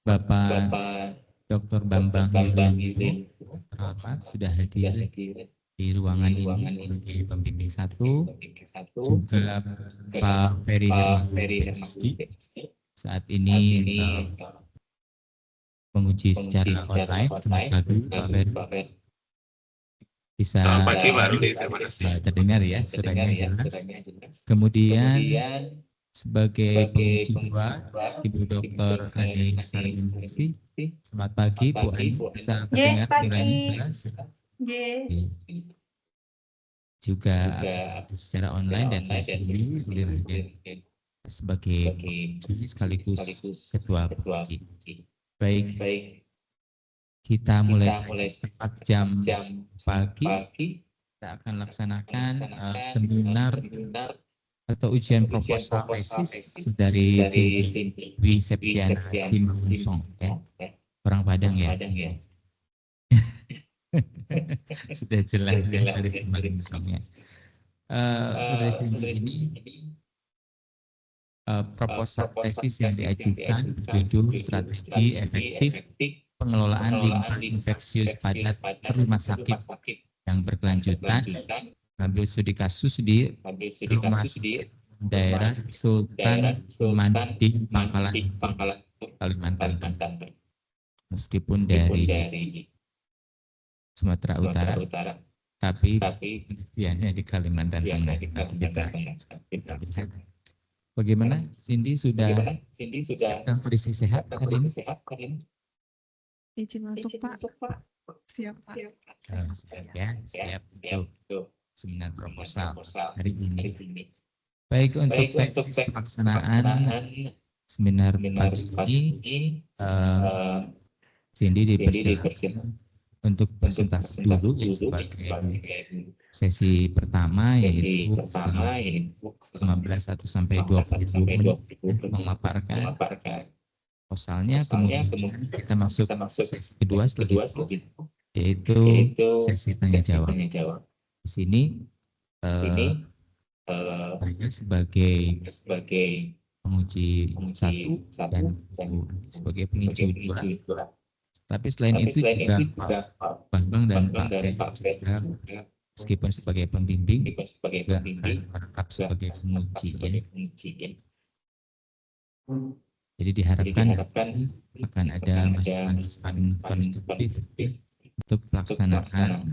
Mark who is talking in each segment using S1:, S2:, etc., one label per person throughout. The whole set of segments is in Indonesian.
S1: Bapak Dr. Bambang Yulianto terhormat sudah hadir di ruangan ini sebagai pembimbing satu, juga Pak Ferry Hermawan PhD saat ini menguji secara online. Selamat pagi Pak Ferry. Bisa terdengar ya, suaranya jelas. Kemudian sebagai penguji dua, Ibu Dr. Ade Sarminisi. Selamat pagi Bu Ani, bisa terdengar suaranya jelas? Juga secara online dan saya sendiri sebagai penguji sekaligus ketua penguji. Baik, kita mulai tepat jam pagi. Kita akan laksanakan seminar atau ujian proposal tesis dari Dwi Septiana Simangunsong ya. Orang Padang ya. Sudah jelas ya dari Simangunsong ya. Saudara Cindy ini proposal tesis yang diajukan berjudul Strategi Efektif Pengelolaan Limbah Infeksius Padat Rumah Sakit yang berkelanjutan, mengambil studi kasus di Rumah Sakit Daerah Sultan Mandi Pangkalan Kalimantan Tengah. Meskipun dari Sumatera Utara, tapi penelitiannya di Kalimantan Tengah. Kita lihat bagaimana Cindy sudah dalam kondisi sehat hari ini?
S2: Izin masuk Pak. Siap Pak.
S1: Siap untuk seminar proposal hari ini. Baik, untuk teknis pelaksanaan seminar pagi ini, Cindy dipersilakan untuk presentasi dulu ya sebagai sesi pertama, yaitu selama 15 atau sampai 20 menit memaparkan proposalnya. Kemudian kita masuk sesi kedua setelah itu, yaitu sesi tanya jawab. Di sini saya sebagai penguji satu dan sebagai penguji dua. Tapi selain itu juga Pak Bambang dan Pak Ferry juga meskipun sebagai pembimbing juga akan merangkap sebagai penguji ya. Jadi diharapkan akan ada masukan konstruktif untuk pelaksanaan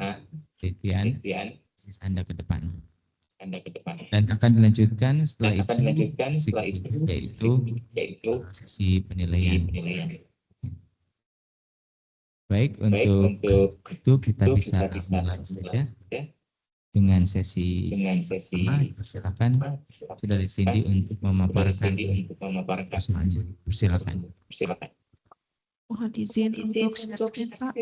S1: penelitian Anda ke depan. Dan akan dilanjutkan setelah itu sesi ketiga, yaitu sesi penilaian. Baik, untuk itu kita bisa mulai saja dengan sesi pertama. Silakan Saudari Cindy untuk memaparkan semuanya. Silakan.
S2: Mohon izin untuk share screen Pak.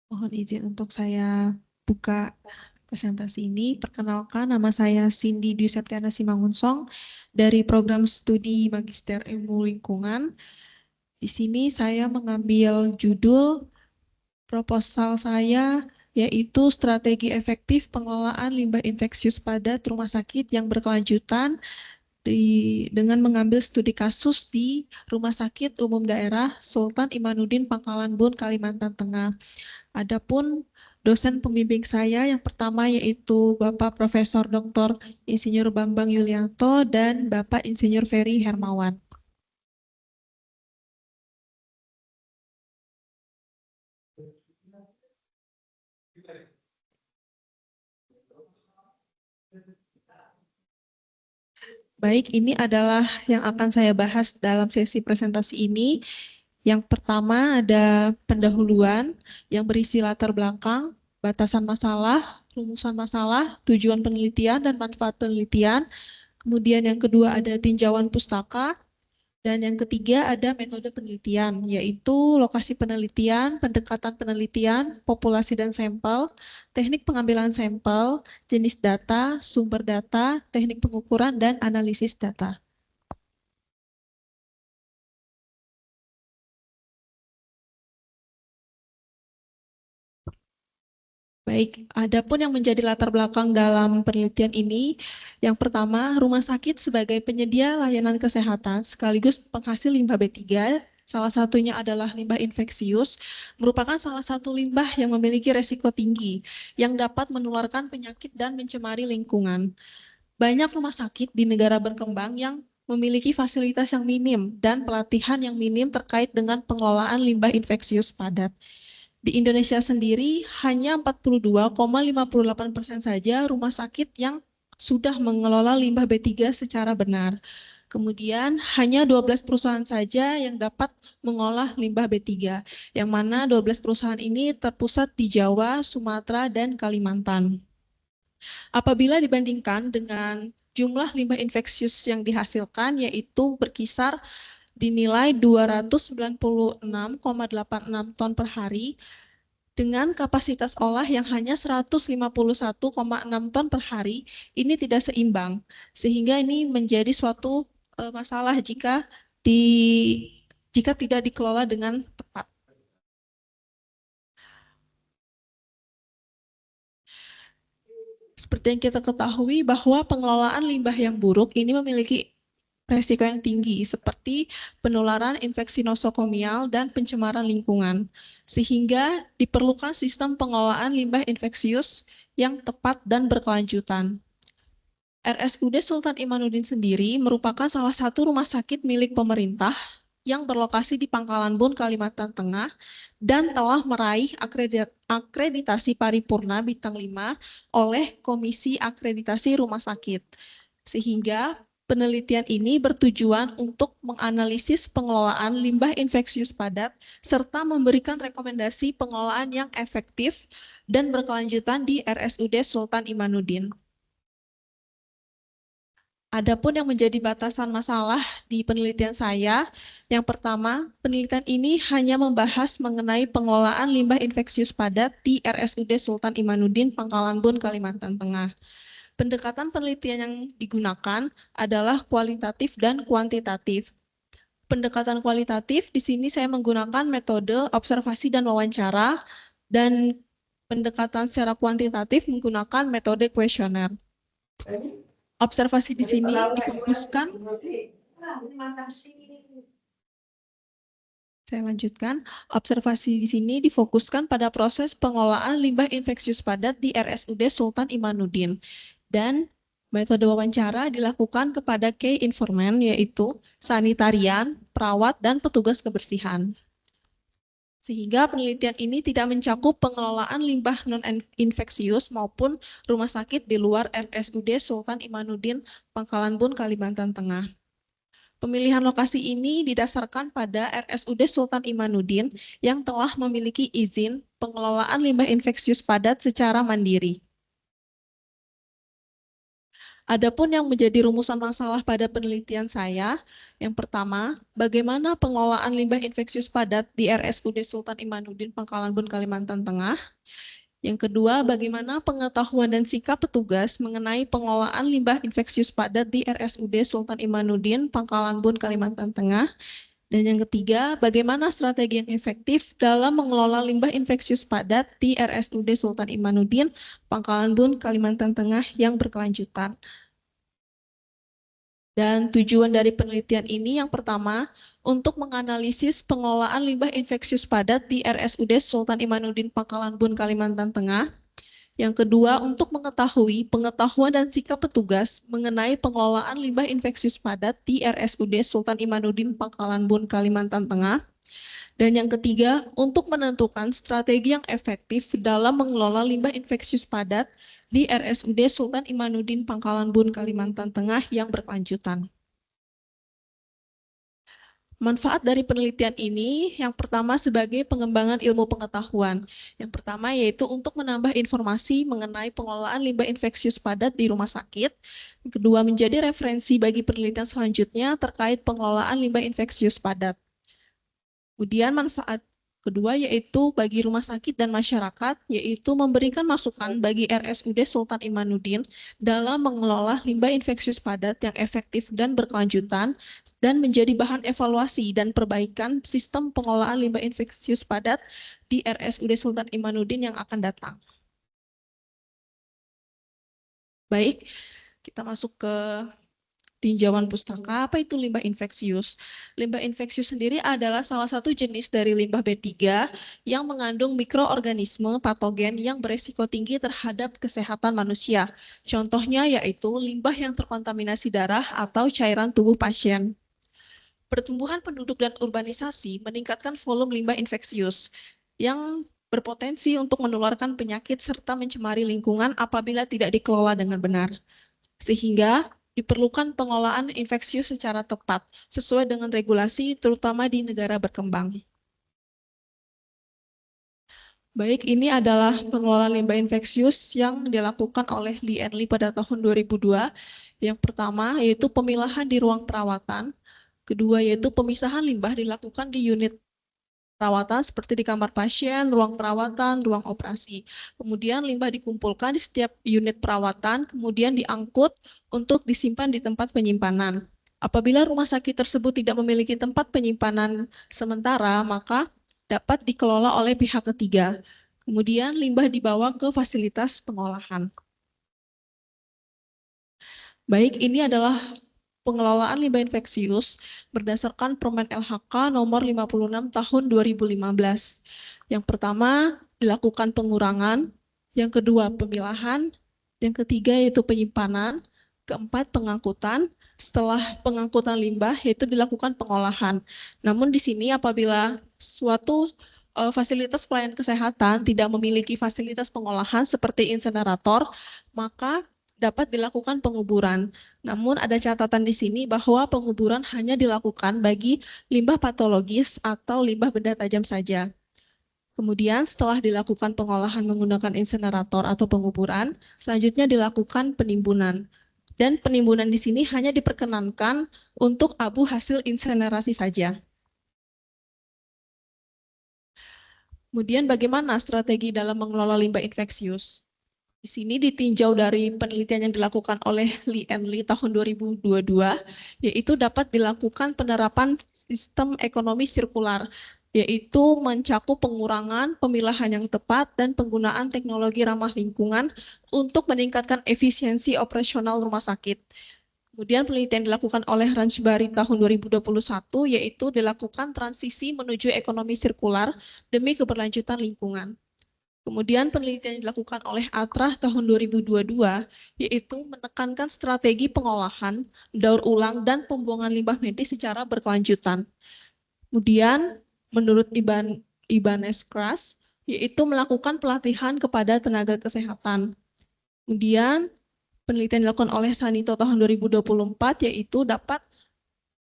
S2: Mohon izin untuk saya buka presentasi ini. Perkenalkan, nama saya Cindy Dwi Septiana Simangunsong dari program studi Magister Ilmu Lingkungan. Di sini saya mengambil judul proposal saya, yaitu Strategi Efektif Pengelolaan Limbah Infeksius Padat Rumah Sakit yang berkelanjutan dengan mengambil studi kasus di Rumah Sakit Umum Daerah Sultan Imanuddin Pangkalan Bun, Kalimantan Tengah. Adapun dosen pembimbing saya yang pertama yaitu Bapak Profesor Dr. Insinyur Bambang Yulianto dan Bapak Insinyur Ferry Hermawan. Baik, ini adalah yang akan saya bahas dalam sesi presentasi ini. Yang pertama ada pendahuluan yang berisi latar belakang, batasan masalah, rumusan masalah, tujuan penelitian dan manfaat penelitian. Kemudian yang kedua ada tinjauan pustaka. Dan yang ketiga ada metode penelitian, yaitu lokasi penelitian, pendekatan penelitian, populasi dan sampel, teknik pengambilan sampel, jenis data, sumber data, teknik pengukuran, dan analisis data. Baik, adapun yang menjadi latar belakang dalam penelitian ini, yang pertama, rumah sakit sebagai penyedia layanan kesehatan sekaligus penghasil limbah B3, salah satunya adalah limbah infeksius, merupakan salah satu limbah yang memiliki resiko tinggi, yang dapat menularkan penyakit dan mencemari lingkungan. Banyak rumah sakit di negara berkembang yang memiliki fasilitas yang minim dan pelatihan yang minim terkait dengan pengelolaan limbah infeksius padat. Di Indonesia sendiri, hanya 42,58% saja rumah sakit yang sudah mengelola limbah B3 secara benar. Kemudian, hanya 12 perusahaan saja yang dapat mengolah limbah B3, yang mana 12 perusahaan ini terpusat di Jawa, Sumatera, dan Kalimantan. Apabila dibandingkan dengan jumlah limbah infeksius yang dihasilkan, yaitu berkisar dinilai 296,86 ton per hari, dengan kapasitas olah yang hanya 151,6 ton per hari, ini tidak seimbang. Sehingga ini menjadi suatu masalah jika tidak dikelola dengan tepat. Seperti yang kita ketahui bahwa pengelolaan limbah yang buruk ini memiliki resiko yang tinggi seperti penularan infeksi nosokomial dan pencemaran lingkungan. Sehingga diperlukan sistem pengelolaan limbah infeksius yang tepat dan berkelanjutan. RSUD Sultan Imanuddin sendiri merupakan salah satu rumah sakit milik pemerintah yang berlokasi di Pangkalan Bun, Kalimantan Tengah, dan telah meraih akreditasi paripurna bintang 5 oleh Komisi Akreditasi Rumah Sakit. Sehingga penelitian ini bertujuan untuk menganalisis pengelolaan limbah infeksius padat serta memberikan rekomendasi pengelolaan yang efektif dan berkelanjutan di RSUD Sultan Imanuddin. Adapun yang menjadi batasan masalah di penelitian saya, yang pertama, penelitian ini hanya membahas mengenai pengelolaan limbah infeksius padat di RSUD Sultan Imanuddin, Pangkalan Bun, Kalimantan Tengah. Pendekatan penelitian yang digunakan adalah kualitatif dan kuantitatif. Pendekatan kualitatif di sini saya menggunakan metode observasi dan wawancara, dan pendekatan secara kuantitatif menggunakan metode kuesioner. Observasi di sini difokuskan. Saya lanjutkan. Observasi di sini difokuskan pada proses pengelolaan limbah infeksius padat di RSUD Sultan Imanuddin. Dan metode wawancara dilakukan kepada key informant, yaitu sanitarian, perawat, dan petugas kebersihan. Sehingga penelitian ini tidak mencakup pengelolaan limbah non-infeksius maupun rumah sakit di luar RSUD Sultan Imanuddin, Pangkalan Bun, Kalimantan Tengah. Pemilihan lokasi ini didasarkan pada RSUD Sultan Imanuddin yang telah memiliki izin pengelolaan limbah infeksius padat secara mandiri. Adapun yang menjadi rumusan masalah pada penelitian saya, yang pertama, bagaimana pengelolaan limbah infeksius padat di RSUD Sultan Imanuddin, Pangkalan Bun, Kalimantan Tengah. Yang kedua, bagaimana pengetahuan dan sikap petugas mengenai pengelolaan limbah infeksius padat di RSUD Sultan Imanuddin, Pangkalan Bun, Kalimantan Tengah. Dan yang ketiga, bagaimana strategi yang efektif dalam mengelola limbah infeksius padat di RSUD Sultan Imanuddin, Pangkalan Bun, Kalimantan Tengah yang berkelanjutan. Dan tujuan dari penelitian ini yang pertama, untuk menganalisis pengelolaan limbah infeksius padat di RSUD Sultan Imanuddin, Pangkalan Bun, Kalimantan Tengah. Yang kedua, untuk mengetahui pengetahuan dan sikap petugas mengenai pengelolaan limbah infeksius padat di RSUD Sultan Imanuddin, Pangkalan Bun, Kalimantan Tengah. Dan yang ketiga, untuk menentukan strategi yang efektif dalam mengelola limbah infeksius padat di RSUD Sultan Imanuddin, Pangkalan Bun, Kalimantan Tengah yang berkelanjutan. Manfaat dari penelitian ini yang pertama sebagai pengembangan ilmu pengetahuan. Yang pertama yaitu untuk menambah informasi mengenai pengelolaan limbah infeksius padat di rumah sakit. Yang kedua menjadi referensi bagi penelitian selanjutnya terkait pengelolaan limbah infeksius padat. Kemudian manfaat kedua yaitu bagi rumah sakit dan masyarakat, yaitu memberikan masukan bagi RSUD Sultan Imanuddin dalam mengelola limbah infeksius padat yang efektif dan berkelanjutan, dan menjadi bahan evaluasi dan perbaikan sistem pengelolaan limbah infeksius padat di RSUD Sultan Imanuddin yang akan datang. Baik, kita masuk ke tinjauan pustaka. Apa itu limbah infeksius? Limbah infeksius sendiri adalah salah satu jenis dari limbah B3 yang mengandung mikroorganisme patogen yang beresiko tinggi terhadap kesehatan manusia. Contohnya yaitu limbah yang terkontaminasi darah atau cairan tubuh pasien. Pertumbuhan penduduk dan urbanisasi meningkatkan volume limbah infeksius yang berpotensi untuk menularkan penyakit serta mencemari lingkungan apabila tidak dikelola dengan benar. Sehingga diperlukan pengelolaan infeksius secara tepat, sesuai dengan regulasi, terutama di negara berkembang. Baik, ini adalah pengelolaan limbah infeksius yang dilakukan oleh Lee and Lee pada tahun 2002. Yang pertama yaitu pemilahan di ruang perawatan. Kedua yaitu pemisahan limbah dilakukan di unit perawatan seperti di kamar pasien, ruang perawatan, ruang operasi. Kemudian limbah dikumpulkan di setiap unit perawatan, kemudian diangkut untuk disimpan di tempat penyimpanan. Apabila rumah sakit tersebut tidak memiliki tempat penyimpanan sementara, maka dapat dikelola oleh pihak ketiga. Kemudian limbah dibawa ke fasilitas pengolahan. Baik, ini adalah pengelolaan limbah infeksius berdasarkan Permen LHK nomor 56 tahun 2015. Yang pertama, dilakukan pengurangan, yang kedua pemilahan, yang ketiga yaitu penyimpanan, keempat pengangkutan, setelah pengangkutan limbah yaitu dilakukan pengolahan. Namun di sini apabila suatu fasilitas pelayanan kesehatan tidak memiliki fasilitas pengolahan seperti insenerator, maka dapat dilakukan penguburan. Namun ada catatan di sini bahwa penguburan hanya dilakukan bagi limbah patologis atau limbah benda tajam saja. Kemudian setelah dilakukan pengolahan menggunakan insenerator atau penguburan, selanjutnya dilakukan penimbunan. Dan penimbunan di sini hanya diperkenankan untuk abu hasil insenerasi saja. Kemudian bagaimana strategi dalam mengelola limbah infeksius? Di sini ditinjau dari penelitian yang dilakukan oleh Lee and Lee tahun 2022, yaitu dapat dilakukan penerapan sistem ekonomi sirkular, yaitu mencakup pengurangan, pemilahan yang tepat, dan penggunaan teknologi ramah lingkungan untuk meningkatkan efisiensi operasional rumah sakit. Kemudian penelitian dilakukan oleh Ranchbari tahun 2021, yaitu dilakukan transisi menuju ekonomi sirkular demi keberlanjutan lingkungan. Kemudian penelitian yang dilakukan oleh Atrah tahun 2022, yaitu menekankan strategi pengolahan, daur ulang, dan pembuangan limbah medis secara berkelanjutan. Kemudian menurut Ibanez Kras, yaitu melakukan pelatihan kepada tenaga kesehatan. Kemudian penelitian dilakukan oleh Sanito tahun 2024, yaitu dapat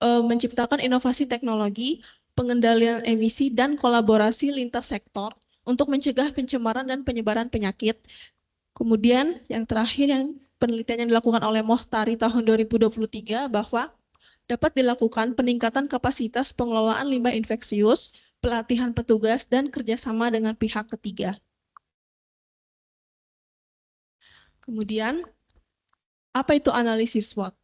S2: menciptakan inovasi teknologi, pengendalian emisi, dan kolaborasi lintas sektor untuk mencegah pencemaran dan penyebaran penyakit. Kemudian yang terakhir yang penelitian yang dilakukan oleh Mohtari tahun 2023 bahwa dapat dilakukan peningkatan kapasitas pengelolaan limbah infeksius, pelatihan petugas, dan kerjasama dengan pihak ketiga. Kemudian, apa itu analisis SWOT?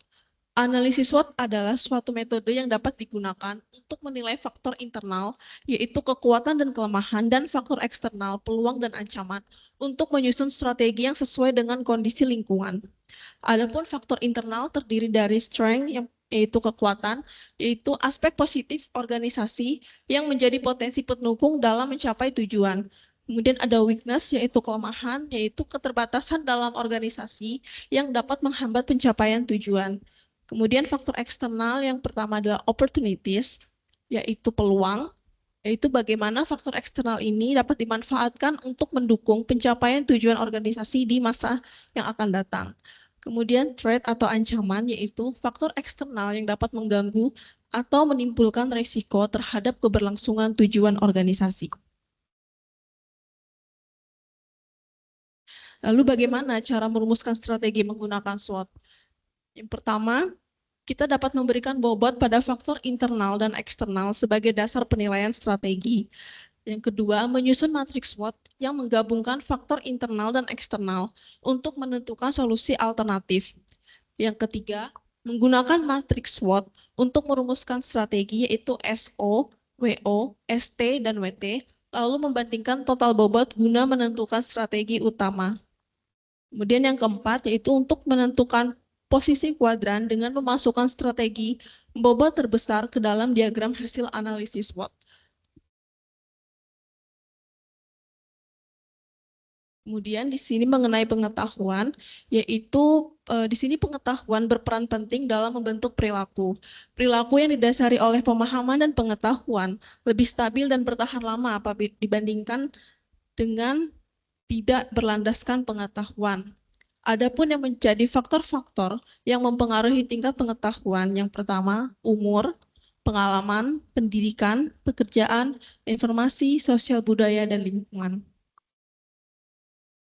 S2: Analisis SWOT adalah suatu metode yang dapat digunakan untuk menilai faktor internal, yaitu kekuatan dan kelemahan, dan faktor eksternal, peluang dan ancaman, untuk menyusun strategi yang sesuai dengan kondisi lingkungan. Adapun faktor internal terdiri dari strength, yaitu kekuatan, yaitu aspek positif organisasi yang menjadi potensi pendukung dalam mencapai tujuan. Kemudian ada weakness, yaitu kelemahan, yaitu keterbatasan dalam organisasi yang dapat menghambat pencapaian tujuan. Kemudian faktor eksternal yang pertama adalah opportunities, yaitu peluang, yaitu bagaimana faktor eksternal ini dapat dimanfaatkan untuk mendukung pencapaian tujuan organisasi di masa yang akan datang. Kemudian threat atau ancaman, yaitu faktor eksternal yang dapat mengganggu atau menimbulkan resiko terhadap keberlangsungan tujuan organisasi. Lalu bagaimana cara merumuskan strategi menggunakan SWOT? Yang pertama, kita dapat memberikan bobot pada faktor internal dan eksternal sebagai dasar penilaian strategi. Yang kedua, menyusun matriks SWOT yang menggabungkan faktor internal dan eksternal untuk menentukan solusi alternatif. Yang ketiga, menggunakan matriks SWOT untuk merumuskan strategi yaitu SO, WO, ST, dan WT, lalu membandingkan total bobot guna menentukan strategi utama. Kemudian yang keempat yaitu untuk menentukan posisi kuadran dengan memasukkan strategi bobot terbesar ke dalam diagram hasil analisis SWOT. Kemudian di sini mengenai pengetahuan, yaitu di sini pengetahuan berperan penting dalam membentuk perilaku. Perilaku yang didasari oleh pemahaman dan pengetahuan lebih stabil dan bertahan lama apabila dibandingkan dengan tidak berlandaskan pengetahuan. Adapun yang menjadi faktor-faktor yang mempengaruhi tingkat pengetahuan, yang pertama umur, pengalaman, pendidikan, pekerjaan, informasi, sosial budaya, dan lingkungan.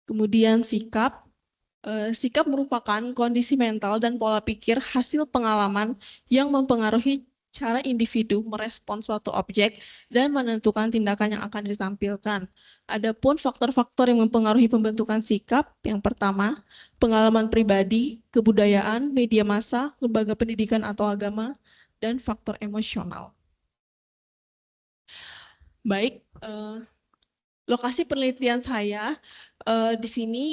S2: Kemudian sikap. Sikap merupakan kondisi mental dan pola pikir hasil pengalaman yang mempengaruhi cara individu merespon suatu objek dan menentukan tindakan yang akan ditampilkan. Adapun faktor-faktor yang mempengaruhi pembentukan sikap, yang pertama, pengalaman pribadi, kebudayaan, media massa, lembaga pendidikan atau agama, dan faktor emosional. Baik, lokasi penelitian saya di sini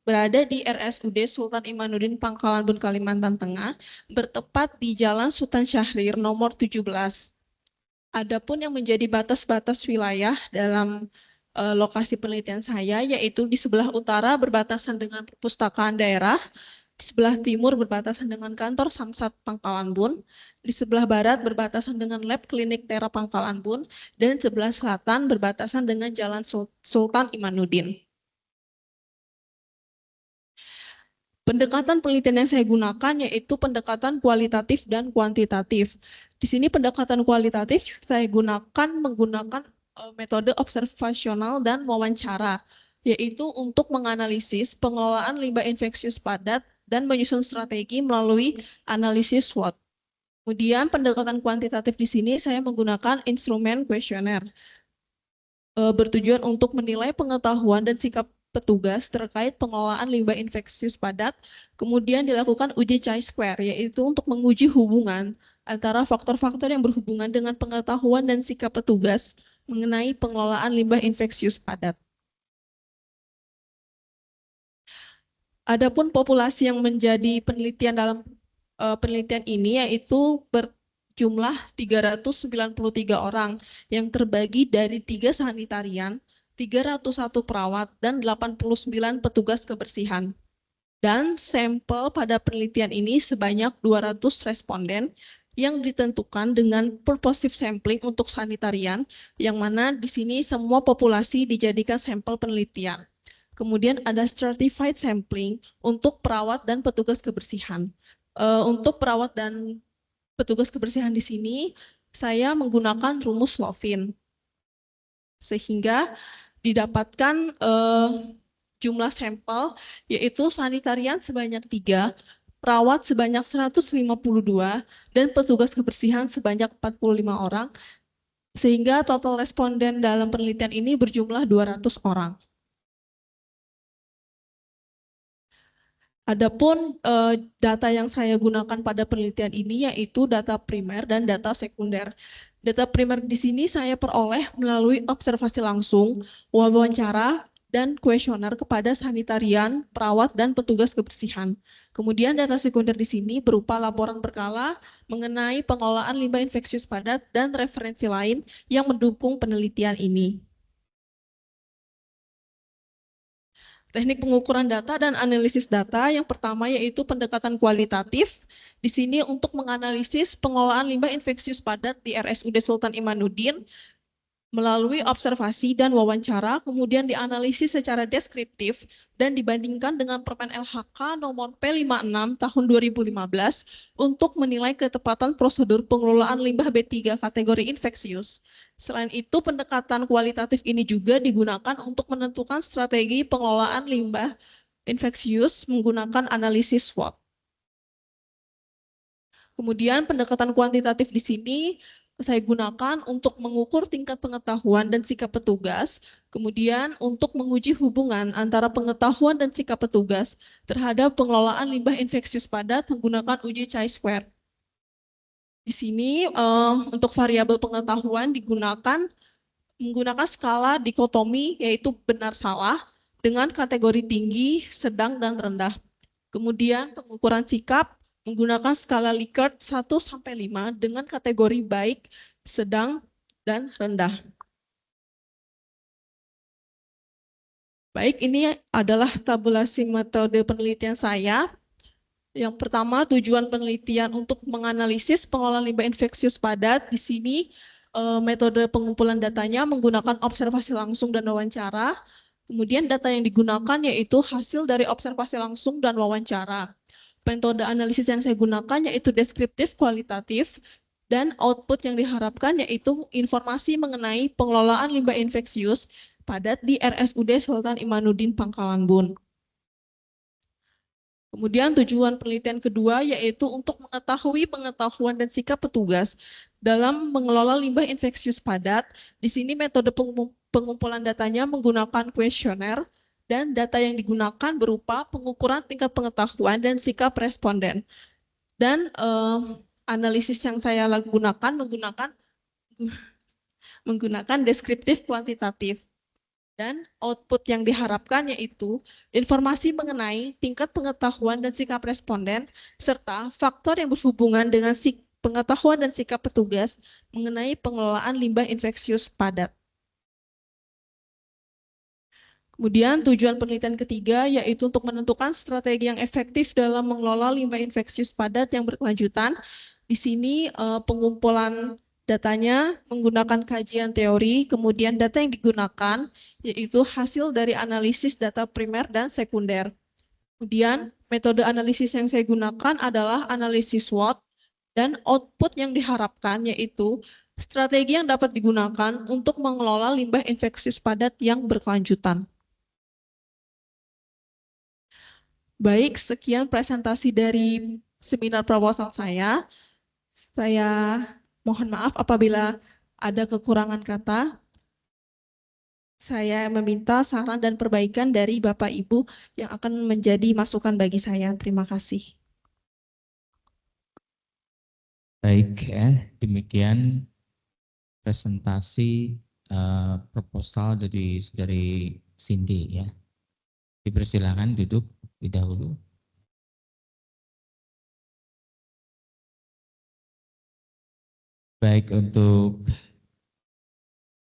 S2: berada di RSUD Sultan Imanuddin Pangkalan Bun, Kalimantan Tengah, bertepat di Jalan Sultan Syahrir nomor 17. Adapun yang menjadi batas-batas wilayah dalam lokasi penelitian saya, yaitu di sebelah utara berbatasan dengan perpustakaan daerah, di sebelah timur berbatasan dengan kantor Samsat Pangkalan Bun, di sebelah barat berbatasan dengan lab klinik Tera Pangkalan Bun, dan sebelah selatan berbatasan dengan Jalan Sultan Imanuddin. Pendekatan penelitian yang saya gunakan yaitu pendekatan kualitatif dan kuantitatif. Di sini pendekatan kualitatif saya menggunakan metode observasional dan wawancara, yaitu untuk menganalisis pengelolaan limbah infeksius padat dan menyusun strategi melalui analisis SWOT. Kemudian pendekatan kuantitatif di sini saya menggunakan instrumen kuesioner, bertujuan untuk menilai pengetahuan dan sikap petugas terkait pengelolaan limbah infeksius padat, kemudian dilakukan uji chi-square, yaitu untuk menguji hubungan antara faktor-faktor yang berhubungan dengan pengetahuan dan sikap petugas mengenai pengelolaan limbah infeksius padat. Adapun populasi yang menjadi penelitian dalam penelitian ini yaitu berjumlah 393 orang yang terbagi dari 3 sanitarian, 301 perawat, dan 89 petugas kebersihan. Dan sampel pada penelitian ini sebanyak 200 responden yang ditentukan dengan purposive sampling untuk sanitarian, yang mana di sini semua populasi dijadikan sampel penelitian. Kemudian ada stratified sampling untuk perawat dan petugas kebersihan. Untuk perawat dan petugas kebersihan di sini, saya menggunakan rumus Lovin, sehingga didapatkan jumlah sampel yaitu sanitarian sebanyak 3, perawat sebanyak 152, dan petugas kebersihan sebanyak 45 orang, sehingga total responden dalam penelitian ini berjumlah 200 orang. Adapun data yang saya gunakan pada penelitian ini yaitu data primer dan data sekunder. Data primer di sini saya peroleh melalui observasi langsung, wawancara, dan kuesioner kepada sanitarian, perawat, dan petugas kebersihan. Kemudian data sekunder di sini berupa laporan berkala mengenai pengelolaan limbah infeksius padat dan referensi lain yang mendukung penelitian ini. Teknik pengukuran data dan analisis data yang pertama yaitu pendekatan kualitatif. Di sini untuk menganalisis pengelolaan limbah infeksius padat di RSUD Sultan Imanuddin, melalui observasi dan wawancara, kemudian dianalisis secara deskriptif dan dibandingkan dengan Permen LHK nomor P56 tahun 2015 untuk menilai ketepatan prosedur pengelolaan limbah B3 kategori infeksius. Selain itu, pendekatan kualitatif ini juga digunakan untuk menentukan strategi pengelolaan limbah infeksius menggunakan analisis SWOT. Kemudian pendekatan kuantitatif di sini saya gunakan untuk mengukur tingkat pengetahuan dan sikap petugas, kemudian untuk menguji hubungan antara pengetahuan dan sikap petugas terhadap pengelolaan limbah infeksius padat menggunakan uji chi-square. Di sini untuk variabel pengetahuan menggunakan skala dikotomi yaitu benar salah dengan kategori tinggi, sedang, dan rendah. Kemudian pengukuran sikap menggunakan skala Likert 1-5 dengan kategori baik, sedang, dan rendah. Baik, ini adalah tabulasi metode penelitian saya. Yang pertama, tujuan penelitian untuk menganalisis pengelolaan limbah infeksius padat. Di sini metode pengumpulan datanya menggunakan observasi langsung dan wawancara. Kemudian data yang digunakan yaitu hasil dari observasi langsung dan wawancara. Metode analisis yang saya gunakan yaitu deskriptif kualitatif dan output yang diharapkan yaitu informasi mengenai pengelolaan limbah infeksius padat di RSUD Sultan Imanuddin Pangkalan Bun. Kemudian tujuan penelitian kedua yaitu untuk mengetahui pengetahuan dan sikap petugas dalam mengelola limbah infeksius padat. Di sini metode pengumpulan datanya menggunakan kuesioner dan data yang digunakan berupa pengukuran tingkat pengetahuan dan sikap responden. Dan analisis yang saya gunakan menggunakan deskriptif kuantitatif. Dan output yang diharapkan yaitu informasi mengenai tingkat pengetahuan dan sikap responden, serta faktor yang berhubungan dengan pengetahuan dan sikap petugas mengenai pengelolaan limbah infeksius padat. Kemudian tujuan penelitian ketiga yaitu untuk menentukan strategi yang efektif dalam mengelola limbah infeksius padat yang berkelanjutan. Di sini pengumpulan datanya menggunakan kajian teori, kemudian data yang digunakan yaitu hasil dari analisis data primer dan sekunder. Kemudian metode analisis yang saya gunakan adalah analisis SWOT dan output yang diharapkan yaitu strategi yang dapat digunakan untuk mengelola limbah infeksius padat yang berkelanjutan. Baik, sekian presentasi dari seminar proposal saya. Saya mohon maaf apabila ada kekurangan kata. Saya meminta saran dan perbaikan dari Bapak Ibu yang akan menjadi masukan bagi saya. Terima kasih.
S1: Baik ya, demikian presentasi proposal dari Cindy ya. Dipersilakan duduk lebih dahulu. Baik, untuk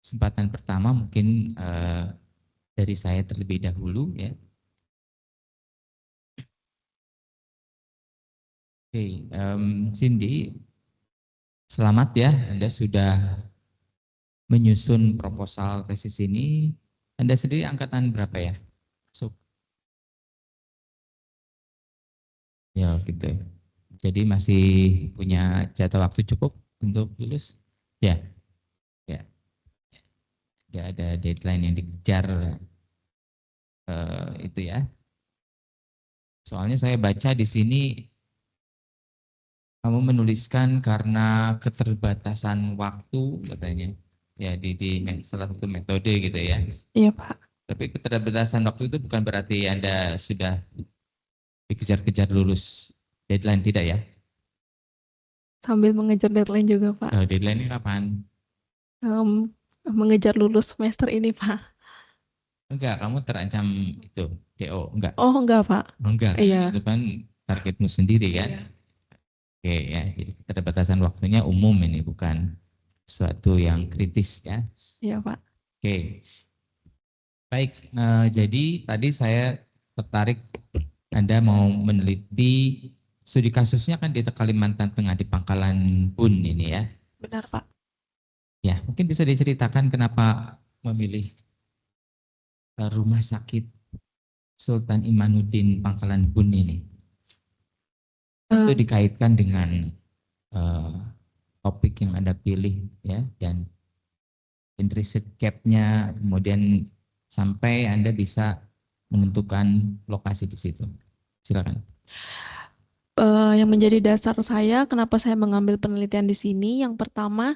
S1: kesempatan pertama mungkin dari saya terlebih dahulu ya. Oke, Cindy, selamat ya, Anda sudah menyusun proposal tesis ini. Anda sendiri angkatan berapa ya? Ya gitu. Jadi masih punya jatah waktu cukup untuk lulus? Ya, ya. Tidak ada deadline yang dikejar itu ya. Soalnya saya baca di sini kamu menuliskan karena keterbatasan waktu katanya. Ya di salah satu metode gitu ya.
S2: Iya Pak.
S1: Tapi keterbatasan waktu itu bukan berarti Anda sudah dikejar-kejar lulus deadline, tidak ya?
S2: Sambil mengejar deadline juga Pak.
S1: Deadline ini kapan?
S2: Mengejar lulus semester ini Pak.
S1: Enggak, kamu terancam itu DO, enggak?
S2: Oh enggak Pak.
S1: Enggak,
S2: Iya.
S1: itu kan targetmu sendiri kan? Iya. Oke ya, jadi keterbatasan waktunya umum ini, bukan suatu yang kritis ya.
S2: Iya Pak.
S1: Oke, baik. Jadi tadi saya tertarik Anda mau meneliti studi kasusnya kan di Kalimantan Tengah di Pangkalan Bun ini ya.
S2: Benar Pak.
S1: Ya, mungkin bisa diceritakan kenapa memilih rumah sakit Sultan Imanuddin Pangkalan Bun ini. Itu dikaitkan dengan topik yang Anda pilih ya, dan intrinsic gap-nya, kemudian sampai Anda bisa menentukan lokasi di situ. Silakan.
S2: Yang menjadi dasar saya kenapa saya mengambil penelitian di sini, yang pertama,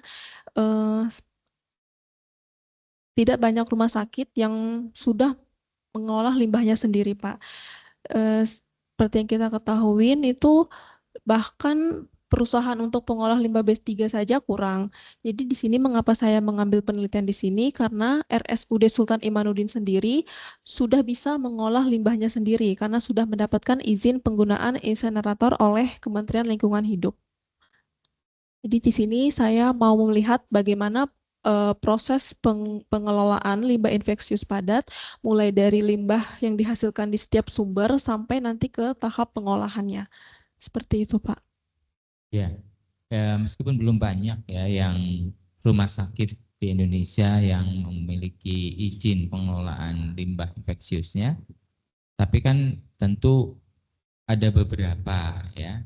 S2: tidak banyak rumah sakit yang sudah mengolah limbahnya sendiri, Pak. Seperti yang kita ketahui itu bahkan perusahaan untuk pengolah limbah B3 saja kurang. Jadi di sini mengapa saya mengambil penelitian di sini, karena RSUD Sultan Imanuddin sendiri sudah bisa mengolah limbahnya sendiri karena sudah mendapatkan izin penggunaan insenerator oleh Kementerian Lingkungan Hidup. Jadi di sini saya mau melihat bagaimana proses pengelolaan limbah infeksius padat, mulai dari limbah yang dihasilkan di setiap sumber sampai nanti ke tahap pengolahannya. Seperti itu, Pak.
S1: Ya, meskipun belum banyak ya yang rumah sakit di Indonesia yang memiliki izin pengelolaan limbah infeksiusnya, tapi kan tentu ada beberapa ya.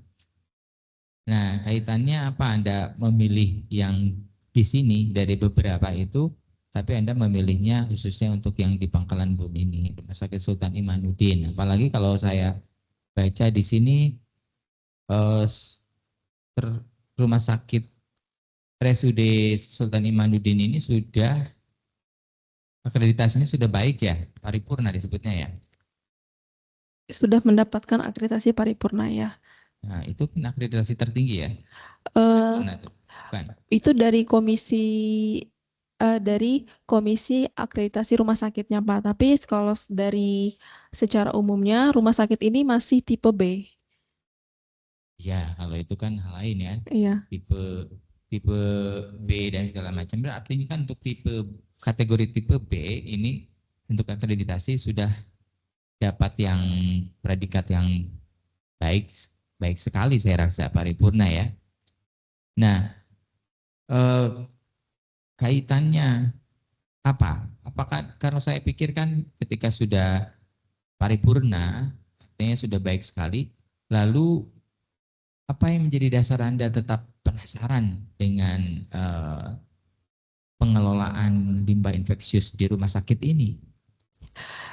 S1: Nah, kaitannya apa Anda memilih yang di sini dari beberapa itu, tapi Anda memilihnya khususnya untuk yang di Pangkalan Bun ini, Rumah Sakit Sultan Imanuddin. Apalagi kalau saya baca di sini eh, Rumah Sakit RSUD Sultan Imanuddin ini sudah akreditasinya sudah baik ya, paripurna disebutnya ya.
S2: Sudah mendapatkan akreditasi paripurna ya.
S1: Nah, itu kan akreditasi tertinggi ya.
S2: Uh,
S1: Bukan.
S2: Itu dari komisi akreditasi rumah sakitnya, Pak. Tapi kalau dari secara umumnya rumah sakit ini masih tipe B.
S1: Ya, kalau itu kan hal lain ya.
S2: Iya.
S1: Tipe tipe B dan segala macam. Artinya kan untuk kategori tipe B ini untuk akreditasi sudah dapat yang predikat yang baik baik sekali saya rasa paripurna ya. Nah, eh, kaitannya apa? Apakah karena saya pikirkan ketika sudah paripurna, artinya sudah baik sekali, lalu apa yang menjadi dasar Anda tetap penasaran dengan pengelolaan limbah infeksius di rumah sakit ini?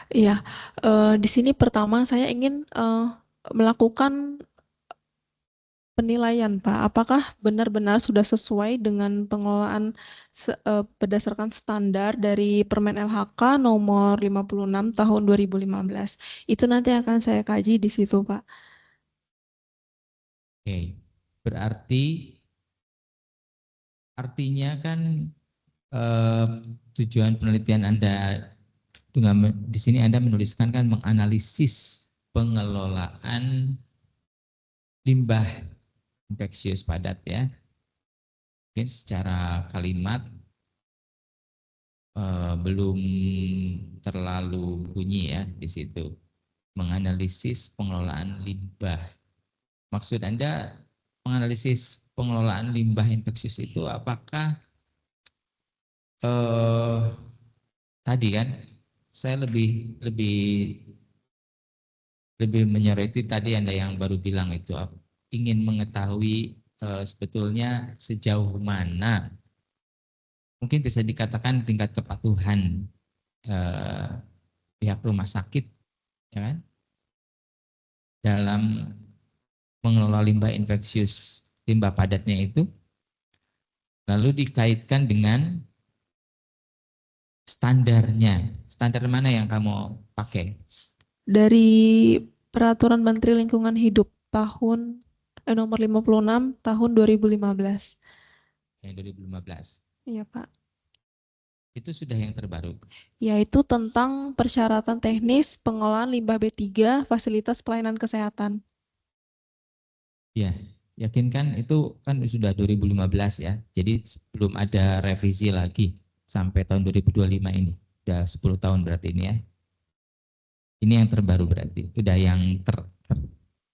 S2: Iya, di sini pertama saya ingin melakukan penilaian, Pak. Apakah benar-benar sudah sesuai dengan pengelolaan berdasarkan standar dari Permen LHK nomor 56 tahun 2015. Itu nanti akan saya kaji di situ, Pak.
S1: Oke, berarti artinya kan eh, tujuan penelitian Anda dengan di sini Anda menuliskan kan menganalisis pengelolaan limbah infeksius padat ya. Mungkin secara kalimat belum terlalu bunyi ya di situ. Menganalisis pengelolaan limbah. Maksud Anda menganalisis pengelolaan limbah infeksius itu apakah tadi kan saya lebih lebih lebih menyoroti tadi Anda yang baru bilang itu ingin mengetahui sebetulnya sejauh mana mungkin bisa dikatakan tingkat kepatuhan eh, pihak rumah sakit ya kan dalam mengelola limbah infeksius limbah padatnya itu lalu dikaitkan dengan standarnya. Standar mana yang kamu pakai?
S2: Dari Peraturan Menteri Lingkungan Hidup tahun nomor 56 tahun 2015.
S1: Yang 2015.
S2: Iya, Pak.
S1: Itu sudah yang terbaru.
S2: Yaitu tentang persyaratan teknis pengolahan limbah B3 fasilitas pelayanan kesehatan.
S1: Ya, yakin kan itu kan sudah 2015 ya. Jadi belum ada revisi lagi sampai tahun 2025 ini. Udah 10 tahun berarti ini ya. Ini yang terbaru berarti. Udah yang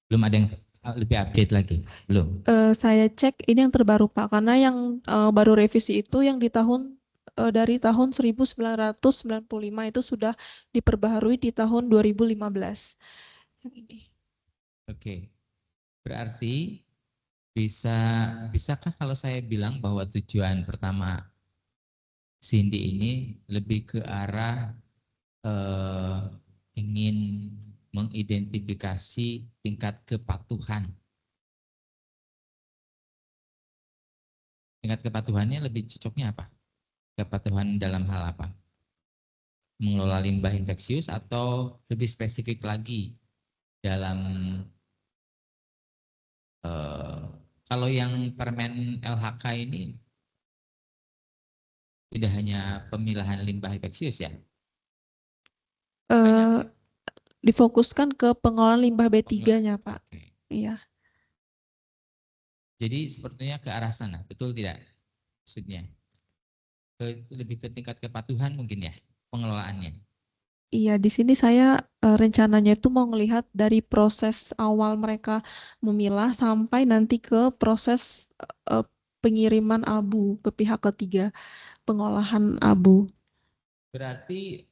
S1: belum ada yang lebih update lagi? Belum?
S2: Saya cek ini yang terbaru Pak, karena yang baru revisi itu yang di tahun dari tahun 1995 itu sudah diperbaharui di tahun 2015. Yang ini.
S1: Oke. Berarti bisakah kalau saya bilang bahwa tujuan pertama Cindy ini lebih ke arah eh, ingin mengidentifikasi tingkat kepatuhan. Tingkat kepatuhannya lebih cocoknya apa? Kepatuhan dalam hal apa? Mengelola limbah infeksius atau lebih spesifik lagi dalam eh, kalau yang permen LHK ini tidak hanya pemilahan limbah infeksius ya?
S2: Eh, difokuskan ke pengelolaan limbah
S1: Pengelolaan.
S2: B3-nya Pak.
S1: Oke.
S2: Iya.
S1: Jadi sepertinya ke arah sana, betul tidak? Maksudnya lebih ke tingkat kepatuhan mungkin ya pengelolaannya.
S2: Iya, di sini saya rencananya itu mau melihat dari proses awal mereka memilah sampai nanti ke proses eh, pengiriman abu ke pihak ketiga, pengolahan abu.
S1: Berarti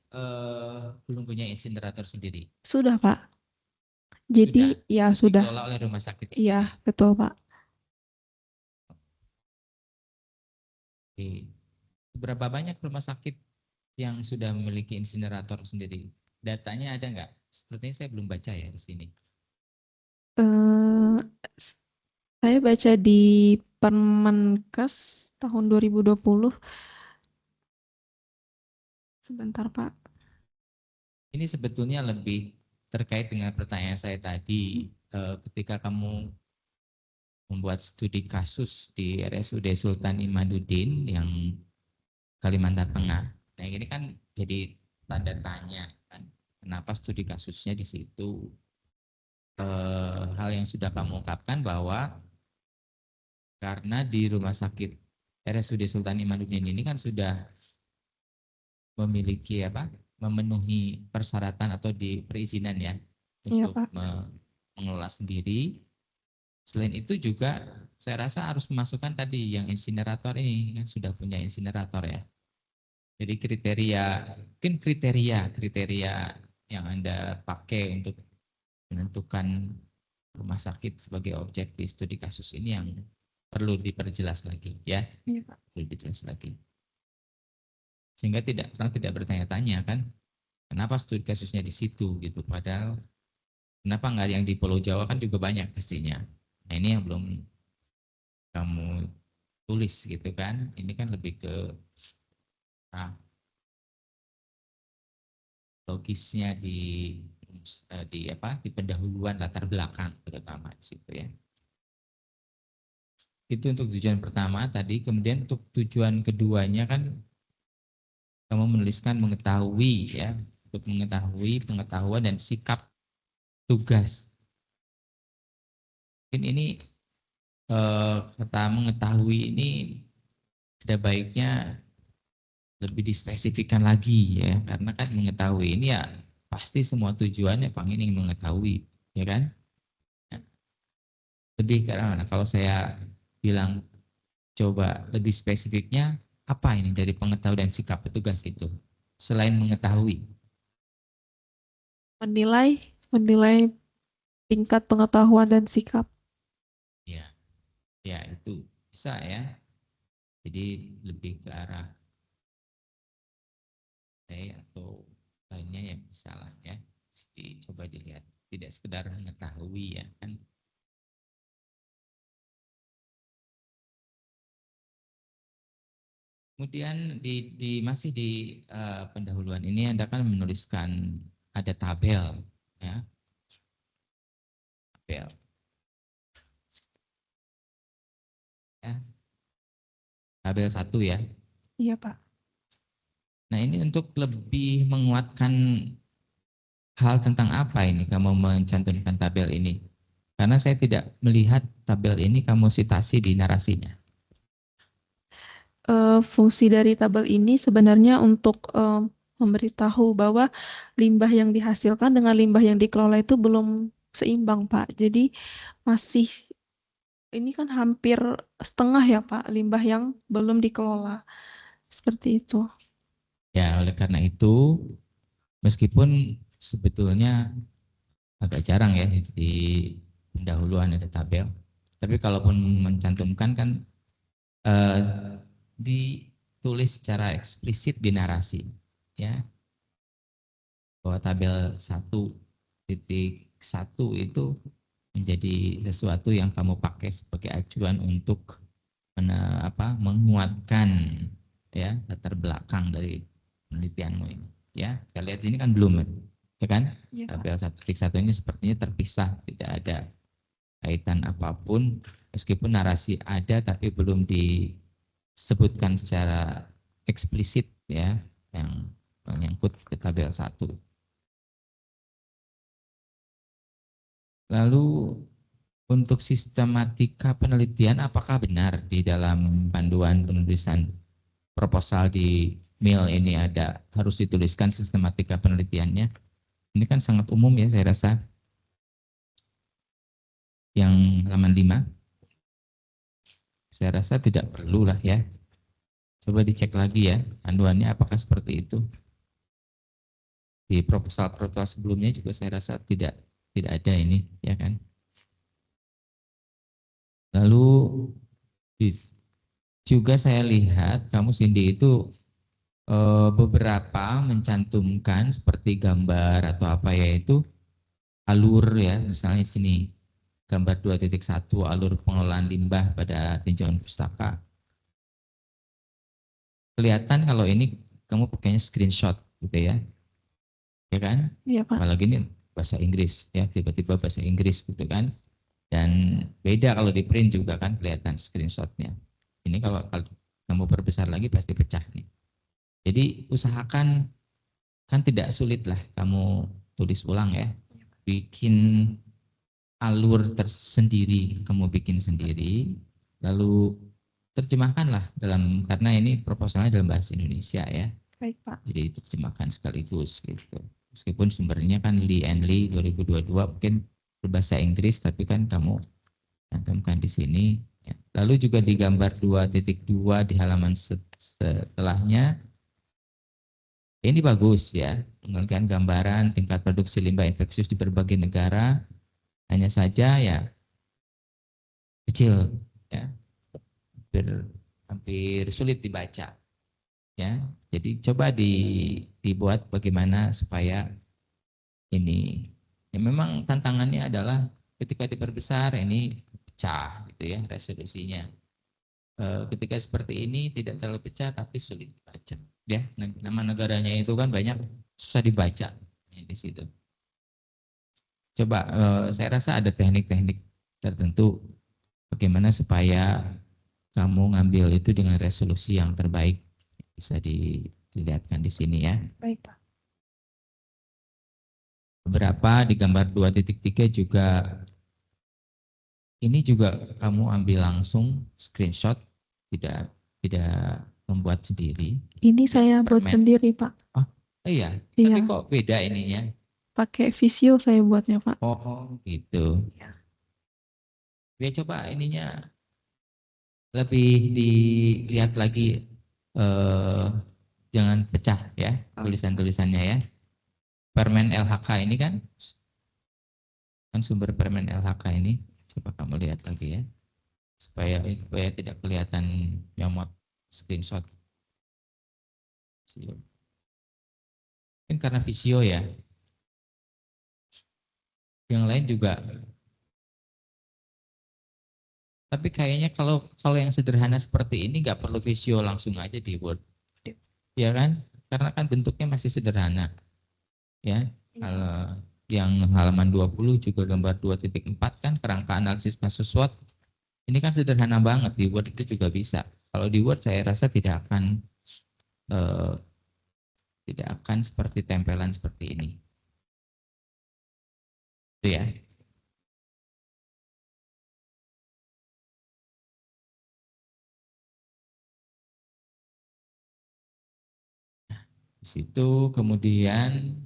S1: belum punya insinerator sendiri.
S2: Sudah, Pak.
S1: Sudah,
S2: Jadi ya sudah.
S1: dikelola oleh rumah sakit
S2: Iya,
S1: sendiri.
S2: betul, Pak.
S1: Oke. Berapa banyak rumah sakit yang sudah memiliki insinerator sendiri? Datanya ada nggak? Sepertinya saya belum baca ya di sini.
S2: Eh, saya baca di Permenkes tahun 2020. Sebentar, Pak.
S1: Ini sebetulnya lebih terkait dengan pertanyaan saya tadi. Ketika kamu membuat studi kasus di RSUD Sultan Imaduddin yang Kalimantan Tengah. Nah ini kan jadi tanda tanya kan, kenapa studi kasusnya di situ. Hal yang sudah kamu ungkapkan bahwa karena di rumah sakit RSUD Sultan Imaduddin ini kan sudah memiliki apa, memenuhi persyaratan atau di perizinan ya
S2: Iya,
S1: untuk
S2: Pak.
S1: mengelola sendiri. Selain itu juga saya rasa harus memasukkan tadi yang insinerator ini kan sudah punya insinerator ya. Jadi mungkin kriteria yang Anda pakai untuk menentukan rumah sakit sebagai objek di studi kasus ini yang perlu diperjelas lagi ya,
S2: Iya, Pak.
S1: perlu dijelas lagi. Sehingga orang tidak bertanya-tanya kan, kenapa studi kasusnya di situ gitu, padahal kenapa nggak yang di Pulau Jawa kan juga banyak pastinya. Nah ini yang belum kamu tulis gitu kan, ini kan lebih ke ah, logisnya di apa di pendahuluan latar belakang terutama di situ ya. Itu untuk tujuan pertama tadi, kemudian untuk tujuan keduanya kan kamu menuliskan mengetahui ya, untuk mengetahui pengetahuan dan sikap tugas. Mungkin ini kata mengetahui ini ada baiknya lebih dispesifikkan lagi ya, karena kan mengetahui ini ya pasti semua tujuannya ingin mengetahui ya kan. Lebih karena mana? Kalau saya bilang coba lebih spesifiknya apa ini dari pengetahuan dan sikap petugas itu selain mengetahui?
S2: Menilai tingkat pengetahuan dan sikap.
S1: Ya, ya itu bisa ya. Jadi lebih ke arah saya atau lainnya yang bisa lah ya. Coba dilihat. Tidak sekedar mengetahui ya kan. Kemudian masih di pendahuluan ini Anda kan menuliskan ada tabel ya, tabel ya, tabel 1 ya.
S2: Iya, Pak.
S1: Nah, ini untuk lebih menguatkan hal tentang apa ini kamu mencantumkan tabel ini? Karena saya tidak melihat tabel ini kamu citasi di narasinya.
S2: Fungsi dari tabel ini sebenarnya untuk memberitahu bahwa limbah yang dihasilkan dengan limbah yang dikelola itu belum seimbang, Pak. Jadi masih ini kan hampir setengah ya, Pak, limbah yang belum dikelola. Seperti itu.
S1: Ya, oleh karena itu, meskipun sebetulnya agak jarang ya di pendahuluan ada tabel, tapi kalaupun mencantumkan kan eh, ditulis secara eksplisit di narasi, ya, bahwa tabel 1.1 itu menjadi sesuatu yang kamu pakai sebagai acuan untuk menguatkan ya latar belakang dari penelitianmu ini. Ya, kita lihat sini kan belum, ya kan?
S2: Iya, Pak.
S1: Tabel 1.1 ini sepertinya terpisah, tidak ada kaitan apapun, meskipun narasi ada tapi belum disebutkan secara eksplisit ya, yang menyangkut ke tabel 1. Lalu untuk sistematika penelitian, apakah benar di dalam panduan penulisan proposal di MIL ini ada harus dituliskan sistematika penelitiannya? Ini kan sangat umum ya, saya rasa. Yang halaman 5, saya rasa tidak perlu lah ya. Coba dicek lagi ya, panduannya apakah seperti itu. Di proposal-proposal sebelumnya juga saya rasa tidak ada ini, ya kan. Lalu juga saya lihat kamu Cindy itu beberapa mencantumkan seperti gambar atau apa ya, itu alur ya, misalnya sini gambar 2.1 alur pengelolaan limbah pada tinjauan pustaka. Kelihatan kalau ini kamu pakainya screenshot gitu ya kan?
S2: Iya, Pak.
S1: Apalagi ini bahasa Inggris ya, tiba-tiba bahasa Inggris gitu kan. Dan beda kalau di print juga kan kelihatan screenshotnya. Ini kalau kamu perbesar lagi pasti pecah nih. Jadi usahakan, kan tidak sulit lah kamu tulis ulang ya, bikin alur tersendiri, kamu bikin sendiri, lalu terjemahkanlah dalam, karena ini proposalnya dalam bahasa Indonesia ya,
S2: Baik, Pak.
S1: jadi terjemahkan sekaligus gitu. Meskipun sumbernya kan Lee and Lee 2022 mungkin berbahasa Inggris, tapi kan kamu cantumkan di sini. Ya. Lalu juga di gambar 2.2 di halaman setelahnya, ini bagus ya, menggunakan gambaran tingkat produksi limbah infeksius di berbagai negara, hanya saja ya kecil ya, hampir sulit dibaca ya. Jadi coba dibuat bagaimana supaya ini, ya memang tantangannya adalah ketika diperbesar ini pecah gitu ya resolusinya. Ketika seperti ini tidak terlalu pecah tapi sulit dibaca ya. Nama negaranya itu kan banyak, susah dibaca ya, di situ. Coba saya rasa ada teknik-teknik tertentu bagaimana supaya kamu ngambil itu dengan resolusi yang terbaik, bisa dilihatkan di sini ya.
S2: Baik, Pak.
S1: Beberapa di gambar 2.3 juga, ini juga kamu ambil langsung screenshot, tidak tidak membuat sendiri.
S2: Ini saya buat
S1: Permen.
S2: sendiri, Pak.
S1: Oh iya, tapi
S2: Iya,
S1: kok beda ininya?
S2: pakai Visio saya buatnya, Pak.
S1: Oh gitu. Ya coba ininya lebih dilihat lagi, eh, jangan pecah ya tulisan-tulisannya ya. Permen LHK ini kan sumber permen LHK ini, coba kamu lihat lagi ya, supaya tidak kelihatan nyomot screenshot. Mungkin karena Visio ya, yang lain juga. Tapi kayaknya kalau kalau yang sederhana seperti ini nggak perlu Visio, langsung aja di Word, ya kan? Karena kan bentuknya masih sederhana, ya. Kalau yang halaman 20 juga gambar 2.4 kan kerangka analisis kasus SWOT. Ini kan sederhana banget, di Word itu juga bisa. Kalau di Word saya rasa eh, tidak akan seperti tempelan seperti ini. Itu ya. Di situ kemudian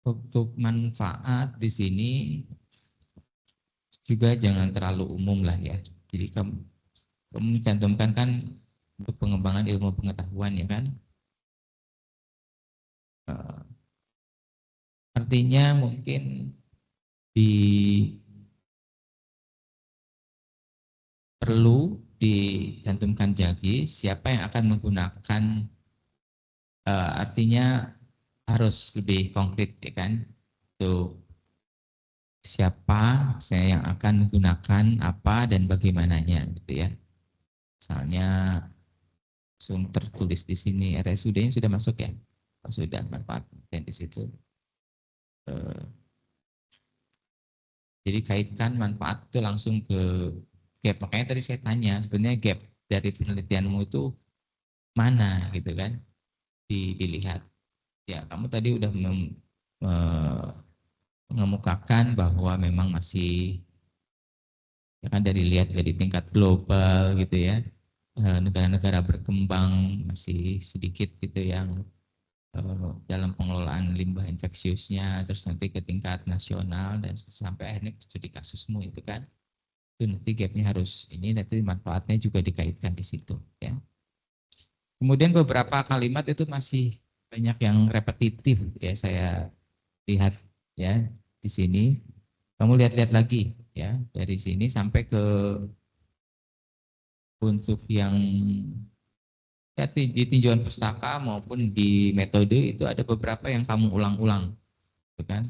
S1: Untuk manfaat di sini juga jangan terlalu umum lah ya. Jadi kamu cantumkan kan untuk pengembangan ilmu pengetahuan ya kan. Artinya mungkin perlu dicantumkan jagi siapa yang akan menggunakan, artinya harus lebih konkret ya kan. Tuh siapa saya yang akan menggunakan apa dan bagaimananya gitu ya. Misalnya langsung tertulis di sini RSUD-nya sudah masuk ya. Oh, sudah manfaat di situ. Jadi kaitkan manfaat itu langsung ke gap. Makanya tadi saya tanya sebenarnya gap dari penelitianmu itu mana gitu kan, dilihat. Ya kamu tadi udah mengemukakan bahwa memang masih ya kan dari tingkat global gitu ya, negara-negara berkembang masih sedikit gitu yang dalam pengelolaan limbah infeksiusnya, terus nanti ke tingkat nasional dan sampai akhirnya studi kasusmu itu kan, itu nanti gapnya harus ini, nanti manfaatnya juga dikaitkan di situ ya. Kemudian beberapa kalimat itu masih banyak yang repetitif ya, saya lihat ya di sini. Kamu lihat-lihat lagi ya dari sini sampai ke untuk yang ya, di tinjauan pustaka maupun di metode itu ada beberapa yang kamu ulang-ulang, gitu kan?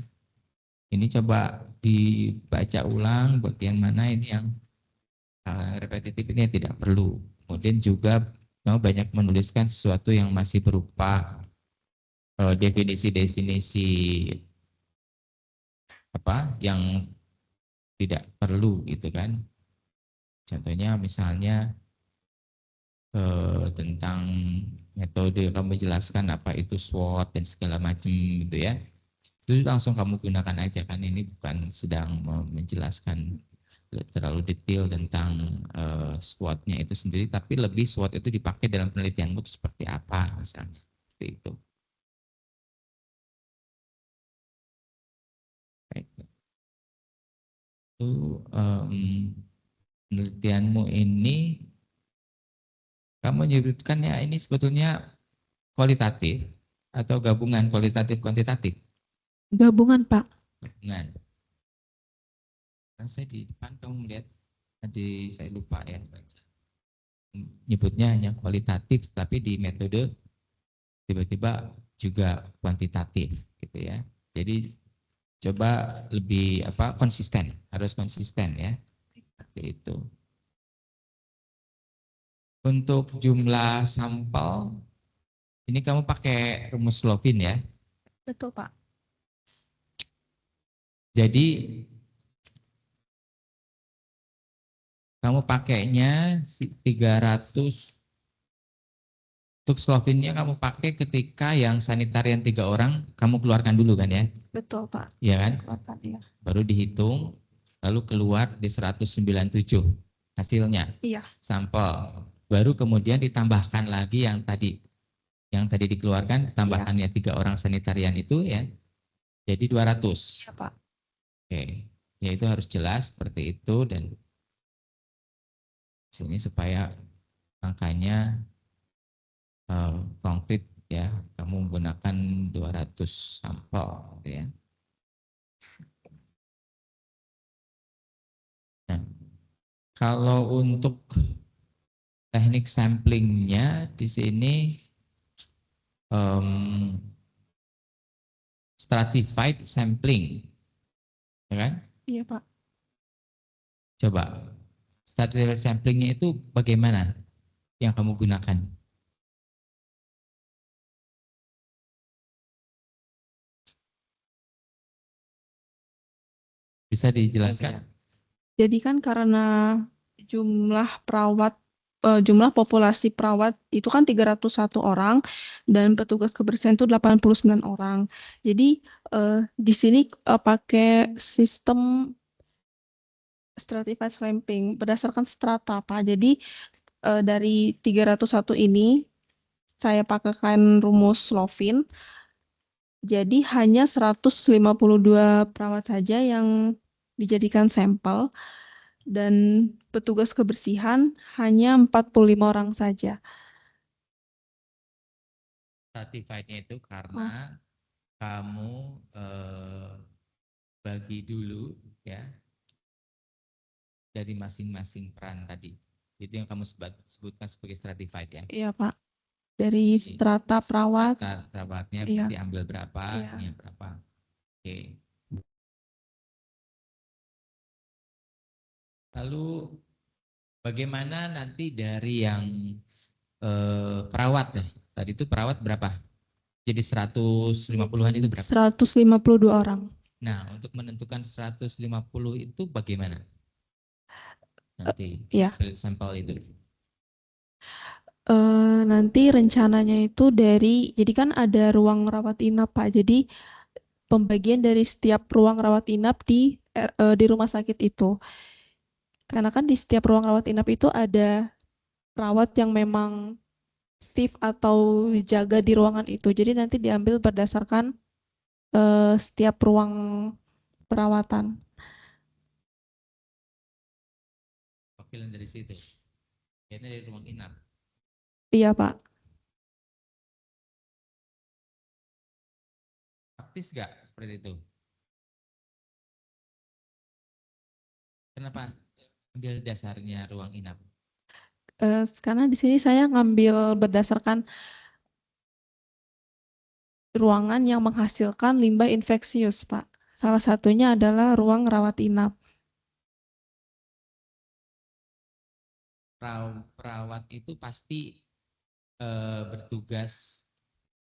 S1: Ini coba dibaca ulang bagian mana ini yang repetitif, ini yang tidak perlu. Kemudian juga kamu banyak menuliskan sesuatu yang masih berupa definisi-definisi apa yang tidak perlu gitu kan. Contohnya misalnya tentang metode kamu jelaskan apa itu SWOT dan segala macam gitu ya. Itu langsung kamu gunakan aja kan, ini bukan sedang menjelaskan terlalu detail tentang SWOT-nya itu sendiri, tapi lebih SWOT itu dipakai dalam penelitianmu itu seperti apa misalnya, seperti itu. Baik. Itu penelitianmu ini kamu menyebutkan ya ini sebetulnya kualitatif atau gabungan kualitatif kuantitatif?
S2: Gabungan, Pak.
S1: Gabungan. Kan saya di depan kamu melihat tadi saya lupa ya baca. Nyebutnya hanya kualitatif, tapi di metode tiba-tiba juga kuantitatif gitu ya. Jadi coba lebih konsisten, harus konsisten ya. Seperti itu. Untuk jumlah sampel ini kamu pakai rumus Slovin ya.
S2: Betul, Pak.
S1: Jadi kamu pakainya 300. Untuk Slovinnya kamu pakai ketika yang sanitarian 3 orang kamu keluarkan dulu kan ya?
S2: Betul, Pak.
S1: Iya kan?
S2: Keluarkan, ya.
S1: Baru dihitung, lalu keluar di 197 hasilnya.
S2: Iya.
S1: Sampel. Baru kemudian ditambahkan lagi yang tadi dikeluarkan, tambahannya 3 orang sanitarian itu ya, jadi 200.
S2: Iya, Pak.
S1: Oke, ya itu harus jelas seperti itu, dan sini supaya angkanya konkret ya, kamu menggunakan 200 sampel ya. Nah, kalau untuk teknik samplingnya di sini stratified sampling, ya kan?
S2: Iya, Pak.
S1: Coba stratified samplingnya itu bagaimana yang kamu gunakan? Bisa dijelaskan?
S2: Jadi kan karena jumlah populasi perawat itu kan 301 orang dan petugas kebersihan itu 89 orang. Jadi di sini pakai sistem stratified sampling berdasarkan strata, Pak. Jadi dari 301 ini saya pakaikan rumus Slovin. Jadi hanya 152 perawat saja yang dijadikan sampel dan petugas kebersihan hanya 45 orang saja.
S1: Stratified-nya itu
S2: Oh,
S1: karena kamu bagi dulu ya dari masing-masing peran tadi. Itu yang kamu sebutkan sebagai stratified ya.
S2: iya Pak. Dari strata perawat.
S1: Strata perawatnya
S2: Iya.
S1: diambil berapa,
S2: Iya.
S1: ini berapa. Oke. Lalu bagaimana nanti dari yang perawat ya? Tadi itu perawat berapa? Jadi 150-an itu berapa?
S2: 152 orang.
S1: Nah, untuk menentukan 150 itu bagaimana? Nanti
S2: Ya.
S1: sampel itu.
S2: Nanti rencananya itu jadi kan ada ruang rawat inap Pak. Jadi pembagian dari setiap ruang rawat inap di rumah sakit itu. Karena kan di setiap ruang rawat inap itu ada perawat yang memang shift atau jaga di ruangan itu. Jadi nanti diambil berdasarkan setiap ruang perawatan.
S1: Wakilan dari situ. Ini dari ruang inap.
S2: Iya Pak.
S1: Praktis nggak seperti itu? Kenapa ambil dasarnya ruang inap?
S2: Karena di sini saya ngambil berdasarkan ruangan yang menghasilkan limbah infeksius, Pak. Salah satunya adalah ruang rawat inap.
S1: Perawat itu pasti bertugas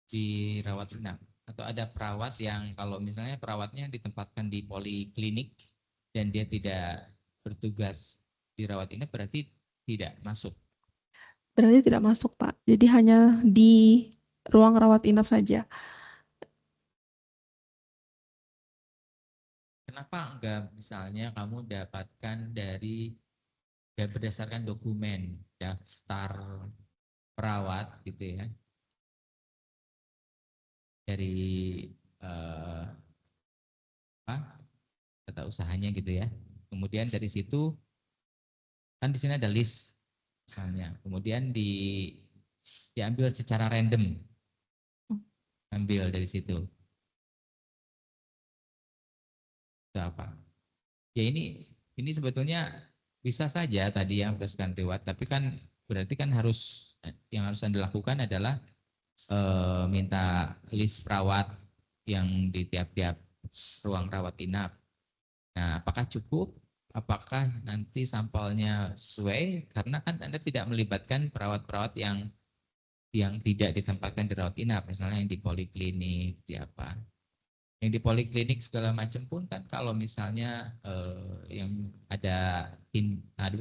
S1: di rawat inap atau ada perawat yang kalau misalnya perawatnya ditempatkan di poliklinik dan dia tidak bertugas di rawat inap berarti tidak masuk.
S2: Berarti tidak masuk, Pak. Jadi hanya di ruang rawat inap saja.
S1: Kenapa enggak misalnya kamu dapatkan dari berdasarkan dokumen daftar perawat gitu ya dari apa tata usahanya gitu ya. Kemudian dari situ kan di sini ada list misalnya. Kemudian diambil secara random, ambil dari situ. Itu apa? Ya ini sebetulnya bisa saja tadi yang berdasarkan riwayat, tapi kan berarti kan yang harus Anda lakukan adalah minta list perawat yang di tiap-tiap ruang rawat inap. Nah, apakah cukup? Apakah nanti sampelnya sesuai? Karena kan Anda tidak melibatkan perawat-perawat yang tidak ditempatkan di rawat inap, misalnya yang di poliklinik, di apa. Yang di poliklinik segala macam pun kan kalau misalnya yang ada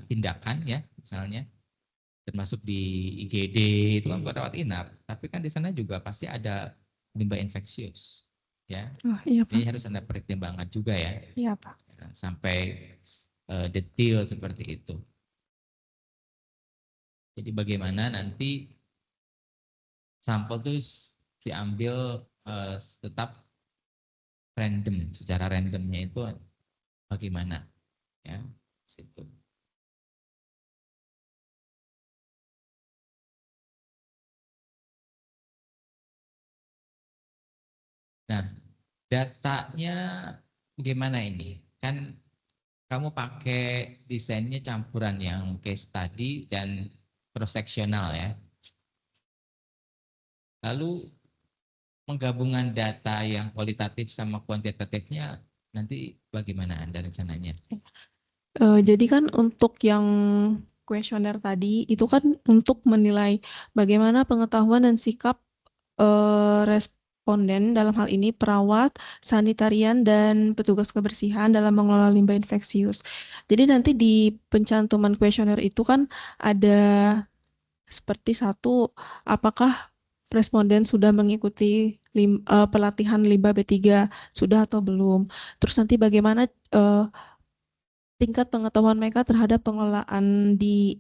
S1: tindakan ya, misalnya termasuk di IGD itu kan bukan rawat inap, tapi kan di sana juga pasti ada limbah infeksius, ya.
S2: Oh, iya, Pak.
S1: Ini harus Anda pertimbangkan juga ya.
S2: Iya, Pak.
S1: Sampai detail seperti itu. Jadi bagaimana nanti sampel itu diambil tetap random, secara randomnya itu bagaimana ya situ. Nah, datanya bagaimana ini? Kan kamu pakai desainnya campuran yang case study dan cross sectional ya. Lalu penggabungan data yang kualitatif sama kuantitatifnya nanti bagaimana Anda rencananya?
S2: Jadi kan untuk yang kuesioner tadi itu kan untuk menilai bagaimana pengetahuan dan sikap responden dalam hal ini perawat, sanitarian, dan petugas kebersihan dalam mengelola limbah infeksius. Jadi nanti di pencantuman kuesioner itu kan ada seperti satu, apakah responden sudah mengikuti pelatihan limbah B3 sudah atau belum. Terus nanti bagaimana tingkat pengetahuan mereka terhadap pengelolaan di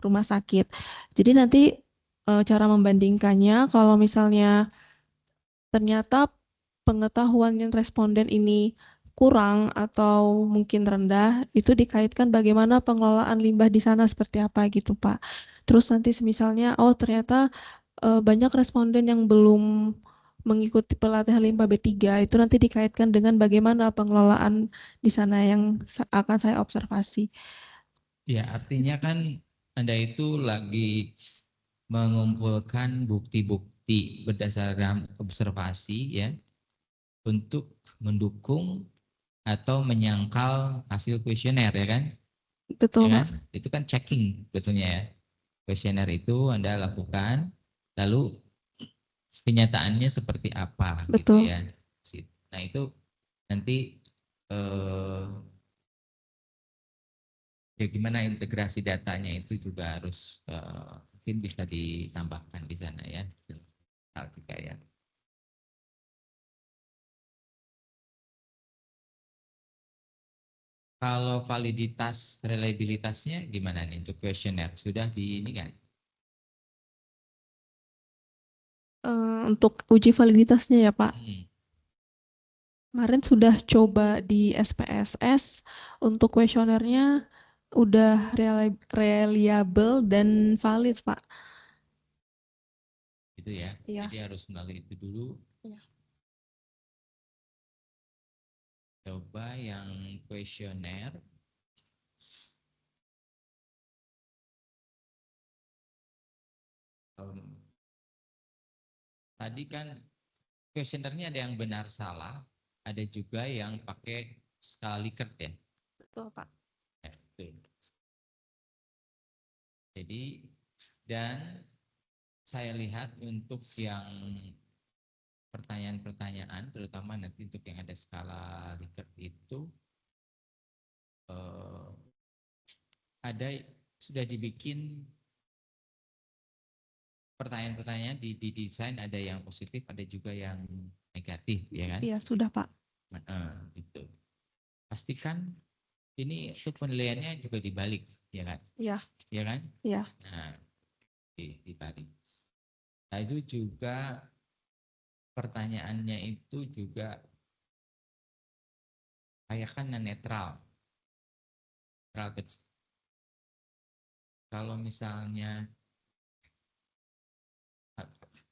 S2: rumah sakit. Jadi nanti cara membandingkannya kalau misalnya ternyata pengetahuan yang responden ini kurang atau mungkin rendah, itu dikaitkan bagaimana pengelolaan limbah di sana seperti apa gitu, Pak. Terus nanti misalnya, oh ternyata banyak responden yang belum mengikuti pelatihan limbah B3, itu nanti dikaitkan dengan bagaimana pengelolaan di sana yang akan saya observasi.
S1: Ya, artinya kan Anda itu lagi mengumpulkan bukti-bukti berdasarkan observasi ya untuk mendukung atau menyangkal hasil kuesioner ya kan? Ya
S2: Betul,
S1: kan?
S2: Pak.
S1: Itu kan checking betulnya ya. Kuesioner itu Anda lakukan, lalu kenyataannya seperti apa gitu
S2: Betul.
S1: ya. Nah itu nanti eh, ya gimana integrasi datanya itu juga harus mungkin bisa ditambahkan di sana ya. Hal juga ya. Kalau validitas reliabilitasnya gimana nih untuk kuesioner? Sudah di ini kan?
S2: Untuk uji validitasnya ya, Pak.
S1: Hmm.
S2: Kemarin sudah coba di SPSS, untuk kuesionernya udah reliable dan valid, Pak.
S1: Gitu ya.
S2: Iya.
S1: Jadi harus melalui itu dulu.
S2: Iya.
S1: Coba yang kuesioner. Tadi kan kuesionernya ada yang benar salah, ada juga yang pakai skala Likert ya.
S2: Betul, Pak.
S1: Ya, betul. Jadi dan saya lihat untuk yang pertanyaan-pertanyaan, terutama nanti untuk yang ada skala Likert itu eh, ada sudah dibikin pertanyaan-pertanyaan di desain, ada yang positif, ada juga yang negatif, ya kan?
S2: Iya, sudah, Pak.
S1: Itu. Pastikan ini untuk penilaiannya juga dibalik, ya kan?
S2: Iya.
S1: Ya kan?
S2: Iya.
S1: Nah, dibalik. Nah, itu juga pertanyaannya itu juga kayak kan netral. Kalau misalnya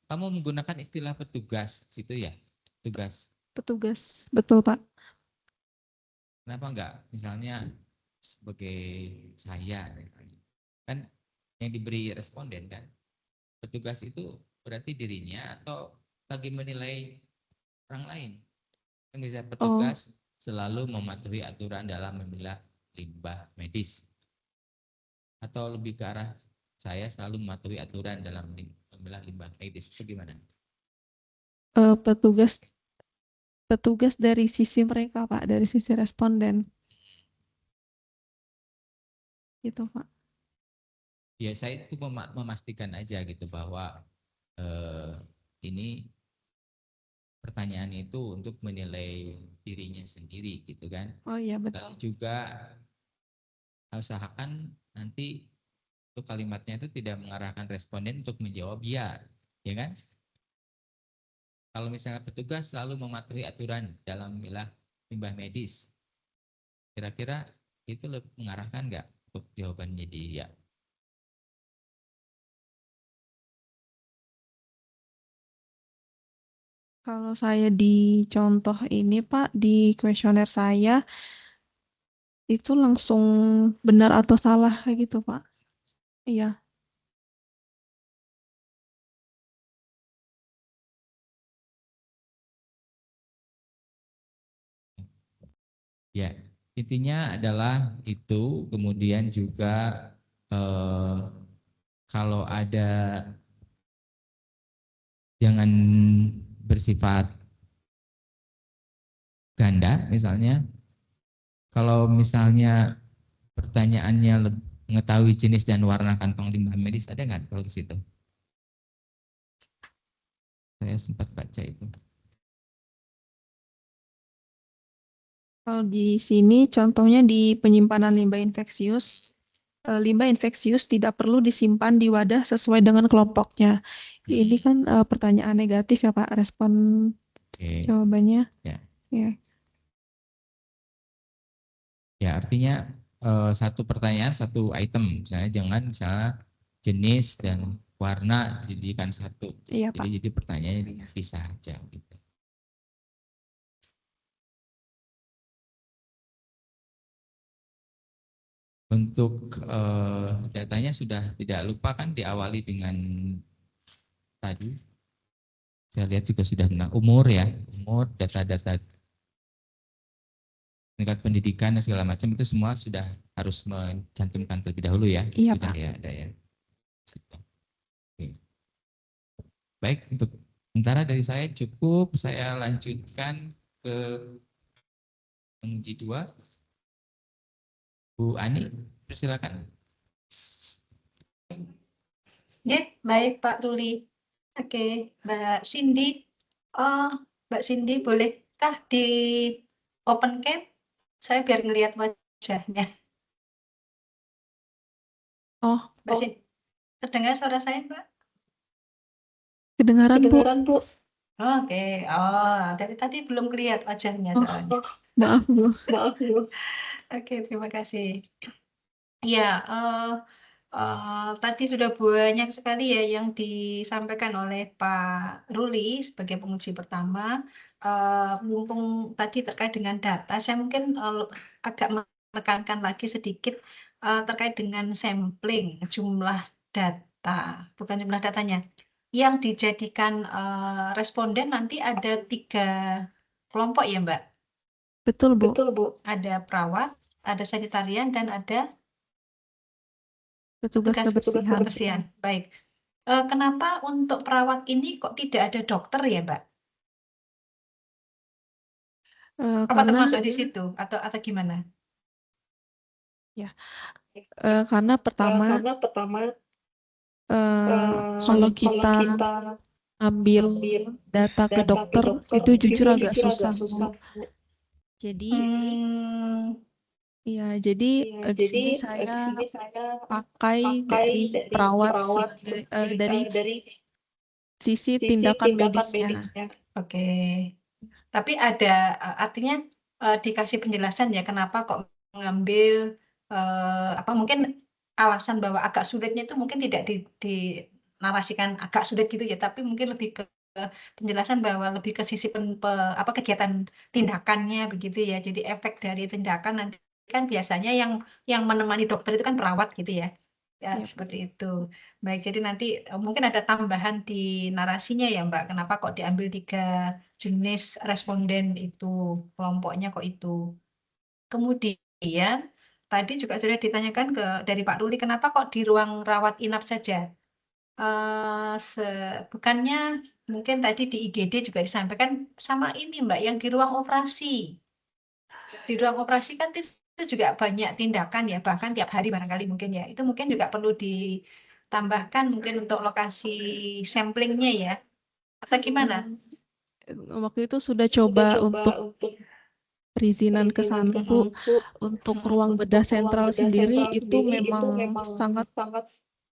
S1: kamu menggunakan istilah petugas situ ya, tugas.
S2: Petugas, betul, Pak.
S1: Kenapa enggak? Misalnya sebagai saya, misalnya. Kan yang diberi responden kan, petugas itu berarti dirinya atau lagi menilai orang lain. Kan bisa
S2: Oh,
S1: petugas selalu mematuhi aturan dalam memilah limbah medis. Atau lebih ke arah saya selalu mematuhi aturan dalam memilah limbah medis. Itu gimana?
S2: petugas petugas dari sisi mereka, Pak, dari sisi responden. Gitu, Pak.
S1: Ya saya itu memastikan aja gitu bahwa eh, ini pertanyaan itu untuk menilai dirinya sendiri gitu kan.
S2: Oh iya,
S1: Lalu
S2: betul.
S1: juga usahakan nanti untuk kalimatnya itu tidak mengarahkan responden untuk menjawab ya kan? Kalau misalnya petugas selalu mematuhi aturan dalam memilah limbah medis, kira-kira itu mengarahkan nggak untuk jawabannya jadi ya?
S2: Kalau saya di contoh ini, Pak, di kuesioner saya itu langsung benar atau salah kayak gitu, Pak. Iya.
S1: Ya, intinya adalah itu. Kemudian juga eh, kalau ada jangan bersifat ganda, misalnya kalau misalnya pertanyaannya mengetahui jenis dan warna kantong limbah medis ada nggak kalau ke situ? Saya sempat baca itu.
S2: Kalau di sini contohnya di penyimpanan limbah infeksius. Limbah infeksius tidak perlu disimpan di wadah sesuai dengan kelompoknya. Ini kan pertanyaan negatif ya Pak, respon jawabannya.
S1: Ya.
S2: Ya.
S1: Ya, artinya satu pertanyaan satu item, misalnya jenis dan warna jadikan satu.
S2: Iya Pak.
S1: Jadi pertanyaannya bisa aja gitu. Untuk datanya sudah tidak lupa kan diawali dengan tadi. Saya lihat juga sudah tentang umur ya, umur, data-data tingkat pendidikan dan segala macam itu semua sudah harus mencantumkan terlebih dahulu ya.
S2: Iya
S1: Sudah
S2: Pak.
S1: ya, ada ya. Oke. Baik, untuk sementara dari saya cukup. Saya lanjutkan ke penguji 2. Bu Ani, persilakan.
S3: Ya, baik Pak Tuli. Oke, Mbak Cindy. Oh, Mbak Cindy bolehkah di open cam? Saya biar ngelihat wajahnya.
S2: Oh,
S3: Mbak Cindy, terdengar suara saya, Mbak?
S2: kedengaran Bu.
S3: Bu. Oke, oh dari tadi belum lihat wajahnya
S2: Oh,
S3: soalnya.
S2: maaf Bu.
S3: Maaf Bu. Oke, terima kasih. Ya, tadi sudah banyak sekali ya yang disampaikan oleh Pak Ruli sebagai penguji pertama. Mumpung tadi terkait dengan data, saya mungkin agak menekankan lagi sedikit terkait dengan sampling jumlah data, bukan jumlah datanya. Yang dijadikan responden nanti ada 3 kelompok ya Mbak?
S2: Betul Bu.
S3: Betul Bu. Ada perawat, ada sanitarian, dan ada
S2: Petugas kebersihan.
S3: kebersihan. Baik. Kenapa untuk perawat ini kok tidak ada dokter ya, Mbak? Apa
S2: Karena
S3: termasuk di situ atau gimana?
S2: karena pertama kalau kita ambil data ke dokter itu jujur agak susah Bu. Jadi iya, jadi di sini saya pakai dari perawat sebagai dari sisi tindakan medisnya.
S3: Oke. Tapi ada artinya dikasih penjelasan ya kenapa kok mengambil apa mungkin alasan bahwa agak sulitnya itu mungkin tidak dinarasikan agak sulit gitu ya, tapi mungkin lebih ke penjelasan bahwa lebih ke sisi apa kegiatan tindakannya begitu ya. Jadi efek dari tindakan nanti kan biasanya yang menemani dokter itu kan perawat gitu ya. Ya,
S2: Yep.
S3: seperti itu. Baik, jadi nanti mungkin ada tambahan di narasinya ya, Mbak. Kenapa kok diambil 3 jenis responden itu, kelompoknya kok itu. Kemudian, tadi juga sudah ditanyakan dari Pak Ruli, kenapa kok di ruang rawat inap saja? Bukannya mungkin tadi di IGD juga disampaikan sama ini, Mbak, yang di ruang operasi. Di ruang operasi kan itu juga banyak tindakan ya, bahkan tiap hari barangkali mungkin ya. Itu mungkin juga perlu ditambahkan mungkin untuk lokasi samplingnya ya. Atau gimana?
S2: Waktu itu sudah coba untuk perizinan ke sana Bu. Untuk ruang bedah sentral sendiri itu memang sangat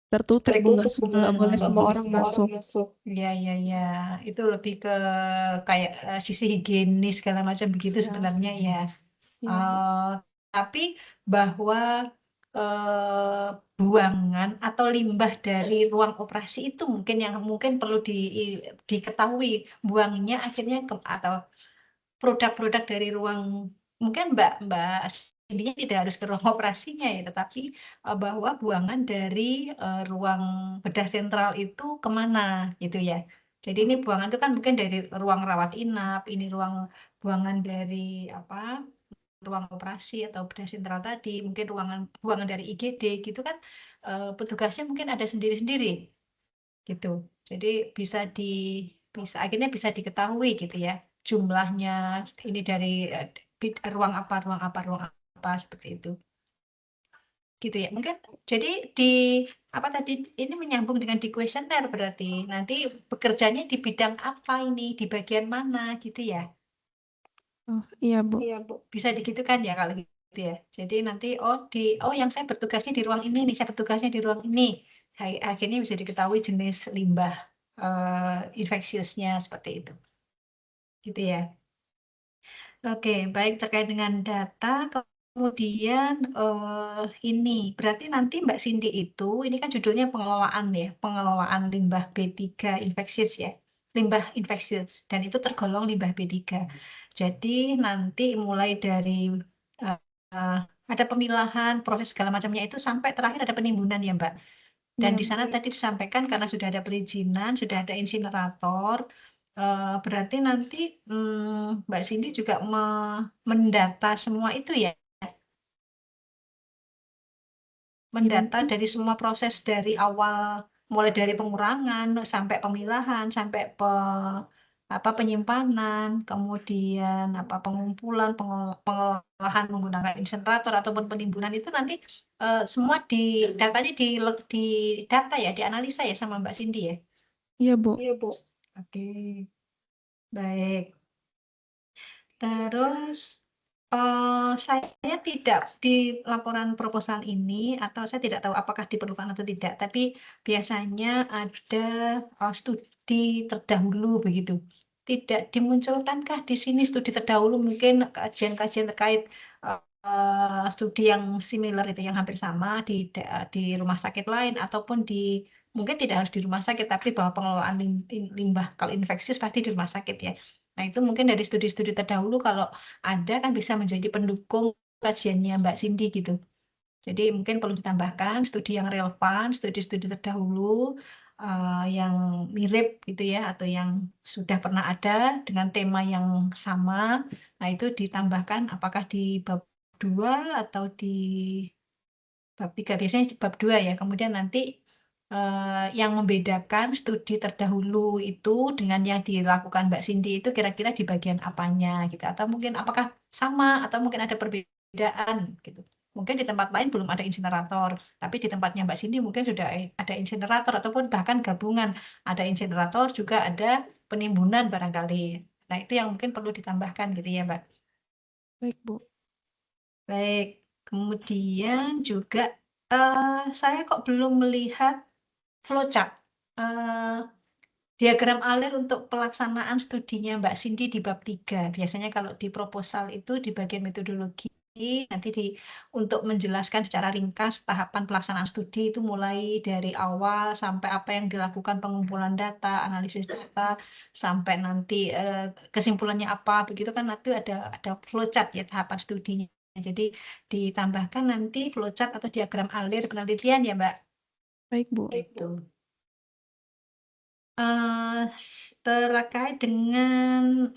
S2: tertutup Bu, nggak boleh semua orang masuk.
S3: Ya, itu lebih ke kayak sisi higienis segala macam begitu
S2: Ya.
S3: sebenarnya ya.
S2: Ya,
S3: Tapi bahwa buangan atau limbah dari ruang operasi itu mungkin yang mungkin perlu diketahui buangnya akhirnya atau produk-produk dari ruang mungkin Mbak Cindy tidak harus ke ruang operasinya ya, tetapi bahwa buangan dari ruang bedah sentral itu kemana gitu ya. Jadi ini buangan itu kan mungkin dari ruang rawat inap, ini buangan dari apa ruang operasi atau bedah sentral tadi, mungkin buangan dari IGD gitu kan petugasnya mungkin ada sendiri-sendiri gitu. Jadi akhirnya bisa diketahui gitu ya jumlahnya ini dari ruang apa seperti itu. Gitu ya. Mungkin jadi apa tadi ini menyambung dengan di kuesioner berarti nanti bekerjanya di bidang apa ini, di bagian mana gitu ya.
S2: oh iya Bu.
S3: Bisa digitukan ya kalau gitu ya. Jadi nanti yang saya bertugasnya di ruang ini nih, saya bertugasnya di ruang ini. Akhirnya bisa diketahui jenis limbah infeksiusnya seperti itu. Gitu ya. Oke, baik terkait dengan data, kemudian ini berarti nanti Mbak Cindy itu, ini kan judulnya pengelolaan ya, pengelolaan limbah B3 infeksius ya, limbah infeksius, dan itu tergolong limbah B3. Jadi nanti mulai dari ada pemilahan, proses segala macamnya itu sampai terakhir ada penimbunan ya Mbak. Dan di sana tadi disampaikan karena sudah ada perizinan, sudah ada insinerator, berarti nanti Mbak Cindy juga mendata semua itu ya, mendata dari semua proses dari awal, mulai dari pengurangan sampai pemilahan, sampai penyimpanan, kemudian pengumpulan, pengolahan menggunakan insinerator ataupun penimbunan itu nanti semua datanya di data ya, dianalisa ya sama Mbak Cindy ya.
S2: Iya, Bu.
S3: Iya, Bu. Oke, baik. Terus saya tidak di laporan proposal ini, atau saya tidak tahu apakah diperlukan atau tidak, tapi biasanya ada studi terdahulu begitu. Tidak dimunculkankah di sini studi terdahulu, mungkin kajian-kajian terkait studi yang similar itu, yang hampir sama di rumah sakit lain, ataupun mungkin tidak harus di rumah sakit, tapi bahwa pengelolaan limbah kalau infeksius pasti di rumah sakit ya. Nah, itu mungkin dari studi-studi terdahulu kalau ada kan bisa menjadi pendukung kajiannya Mbak Cindy gitu. Jadi mungkin perlu ditambahkan studi yang relevan, studi-studi terdahulu yang mirip gitu ya, atau yang sudah pernah ada dengan tema yang sama. Nah, itu ditambahkan apakah di bab 2 atau di bab 3, biasanya di bab 2 ya. Kemudian nanti yang membedakan studi terdahulu itu dengan yang dilakukan Mbak Cindy itu kira-kira di bagian apanya gitu, atau mungkin apakah sama atau mungkin ada perbedaan gitu. Mungkin di tempat lain belum ada insinerator, tapi di tempatnya Mbak Cindy mungkin sudah ada insinerator, ataupun bahkan gabungan, ada insinerator juga ada penimbunan barangkali. Nah, itu yang mungkin perlu ditambahkan gitu ya, Mbak.
S2: Baik, Bu.
S3: Baik, kemudian juga saya kok belum melihat flowchart, diagram alir untuk pelaksanaan studinya Mbak Cindy di bab 3. Biasanya kalau di proposal itu di bagian metodologi, nanti untuk menjelaskan secara ringkas tahapan pelaksanaan studi itu mulai dari awal sampai apa yang dilakukan, pengumpulan data, analisis data, sampai nanti kesimpulannya apa, begitu kan nanti ada flowchart ya tahapan studinya. Jadi ditambahkan nanti flowchart atau diagram alir penelitian ya Mbak.
S2: Baik, Bu.
S3: Itu. Terkait dengan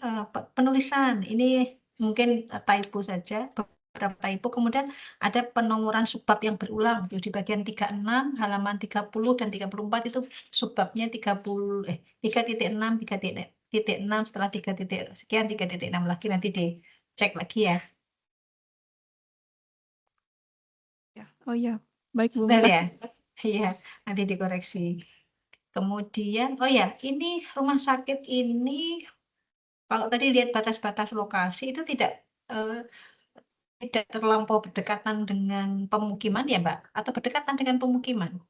S3: penulisan, ini mungkin typo saja, beberapa typo, kemudian ada penomoran subbab yang berulang di bagian 36, halaman 30 dan 34 itu subbabnya 3.6, 3.6, setelah 3 titik sekian 3.6 lagi, nanti dicek lagi ya.
S2: Oh iya, baik Bu.
S3: Betul ya?
S2: Makasih.
S3: Iya, nanti dikoreksi. Kemudian, oh ya, ini rumah sakit ini kalau tadi lihat batas-batas lokasi itu tidak terlampau berdekatan dengan pemukiman ya, Mbak? Atau berdekatan dengan pemukiman?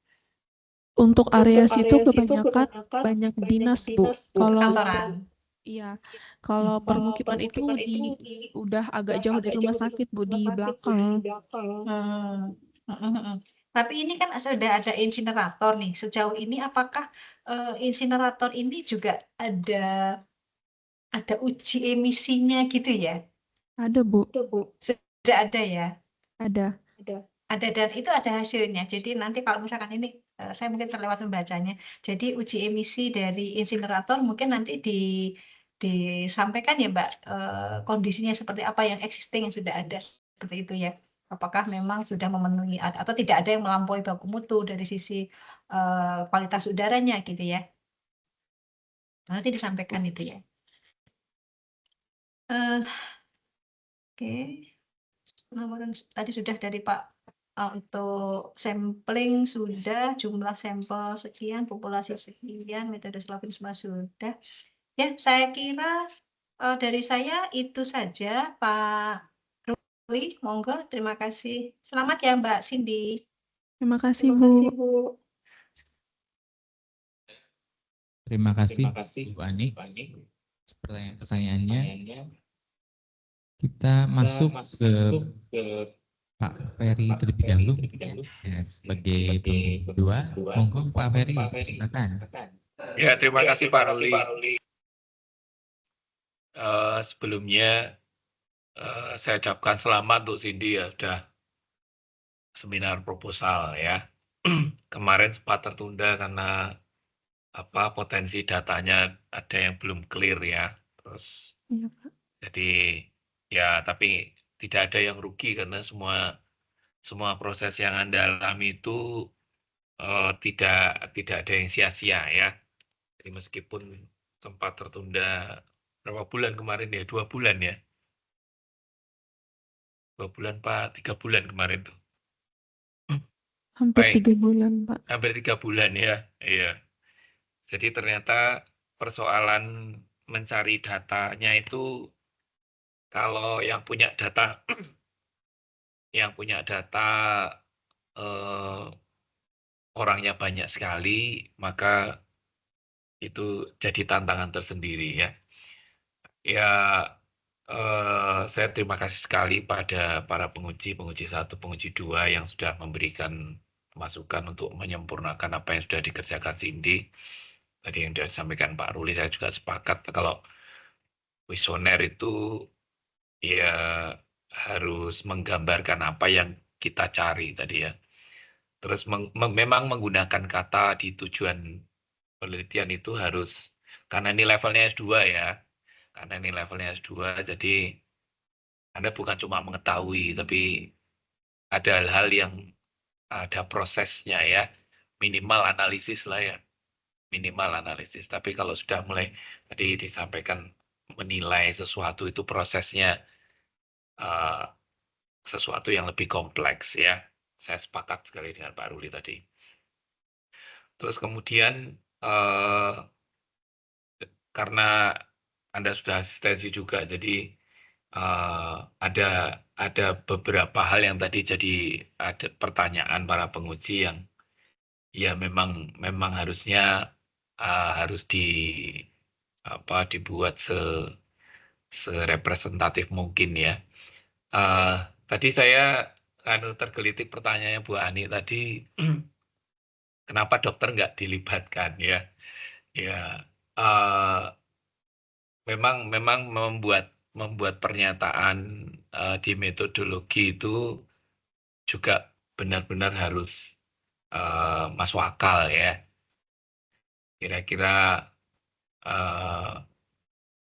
S2: Untuk area situ kebanyakan banyak dinas, Bu. Kalau
S3: Kantoran.
S2: iya, kalau permukiman itu udah agak jauh dari rumah sakit, Bu, di belakang.
S3: Tapi ini kan sudah ada insinerator nih. Sejauh ini apakah insinerator ini juga ada uji emisinya gitu ya?
S2: Ada, Bu.
S3: Sudah ada ya?
S2: Ada.
S3: Ada, dan itu ada hasilnya. Jadi nanti kalau misalkan ini saya mungkin terlewat membacanya. Jadi uji emisi dari insinerator mungkin nanti disampaikan ya Mbak, kondisinya seperti apa yang existing yang sudah ada seperti itu ya. Apakah memang sudah memenuhi atau tidak ada yang melampaui baku mutu dari sisi kualitas udaranya gitu ya. Nanti disampaikan itu ya. Oke. Penawaran tadi sudah dari Pak, untuk sampling sudah, jumlah sampel sekian, populasi sekian, metode swabbing semua sudah. Ya, saya kira dari saya itu saja, Pak Ruli, monggo, terima kasih. Selamat ya Mbak Cindy.
S2: Terima kasih, Bu.
S1: Terima kasih Bu Ani. Pertanyaannya, kita masuk ke Pak Ferry terlebih dahulu, ya, sebagai pembicara kedua. Monggo Pak Ferry, silakan.
S4: Ya, terima kasih Pak Ruli. Sebelumnya saya ucapkan selamat untuk Cindy ya, sudah seminar proposal ya. Kemarin sempat tertunda karena potensi datanya ada yang belum clear ya. Terus
S2: Iya, Pak.
S4: jadi ya, tapi tidak ada yang rugi karena semua proses yang Anda alami itu tidak ada yang sia-sia ya. Jadi meskipun sempat tertunda berapa bulan kemarin ya, 2 bulan ya. 2 bulan Pak, 3 bulan kemarin tuh.
S2: Hampir
S4: Baik.
S2: 3 bulan, Pak.
S4: Hampir 3 bulan ya. Iya. Jadi ternyata persoalan mencari datanya itu, kalau yang punya data orangnya banyak sekali, maka itu jadi tantangan tersendiri ya. Ya, saya terima kasih sekali pada para penguji 1, penguji 2 yang sudah memberikan masukan untuk menyempurnakan apa yang sudah dikerjakan Cindy. Tadi yang sudah disampaikan Pak Ruli, saya juga sepakat kalau visioner itu ya harus menggambarkan apa yang kita cari tadi ya. Terus memang menggunakan kata di tujuan penelitian itu harus, karena ini levelnya S2 ya. Karena ini levelnya S2, jadi Anda bukan cuma mengetahui, tapi ada hal-hal yang ada prosesnya ya. Minimal analisis lah ya. Minimal analisis. Tapi kalau sudah mulai tadi disampaikan menilai sesuatu itu prosesnya sesuatu yang lebih kompleks ya. Saya sepakat sekali dengan Pak Ruli tadi. Terus kemudian karena Anda sudah asistensi juga, jadi ada beberapa hal yang tadi jadi ada pertanyaan para penguji yang ya memang harusnya harus dibuat serepresentatif mungkin ya. Tadi saya tergelitik pertanyaannya Bu Ani tadi, kenapa dokter nggak dilibatkan ya? Ya, memang membuat pernyataan di metodologi itu juga benar-benar harus masuk akal ya. Kira-kira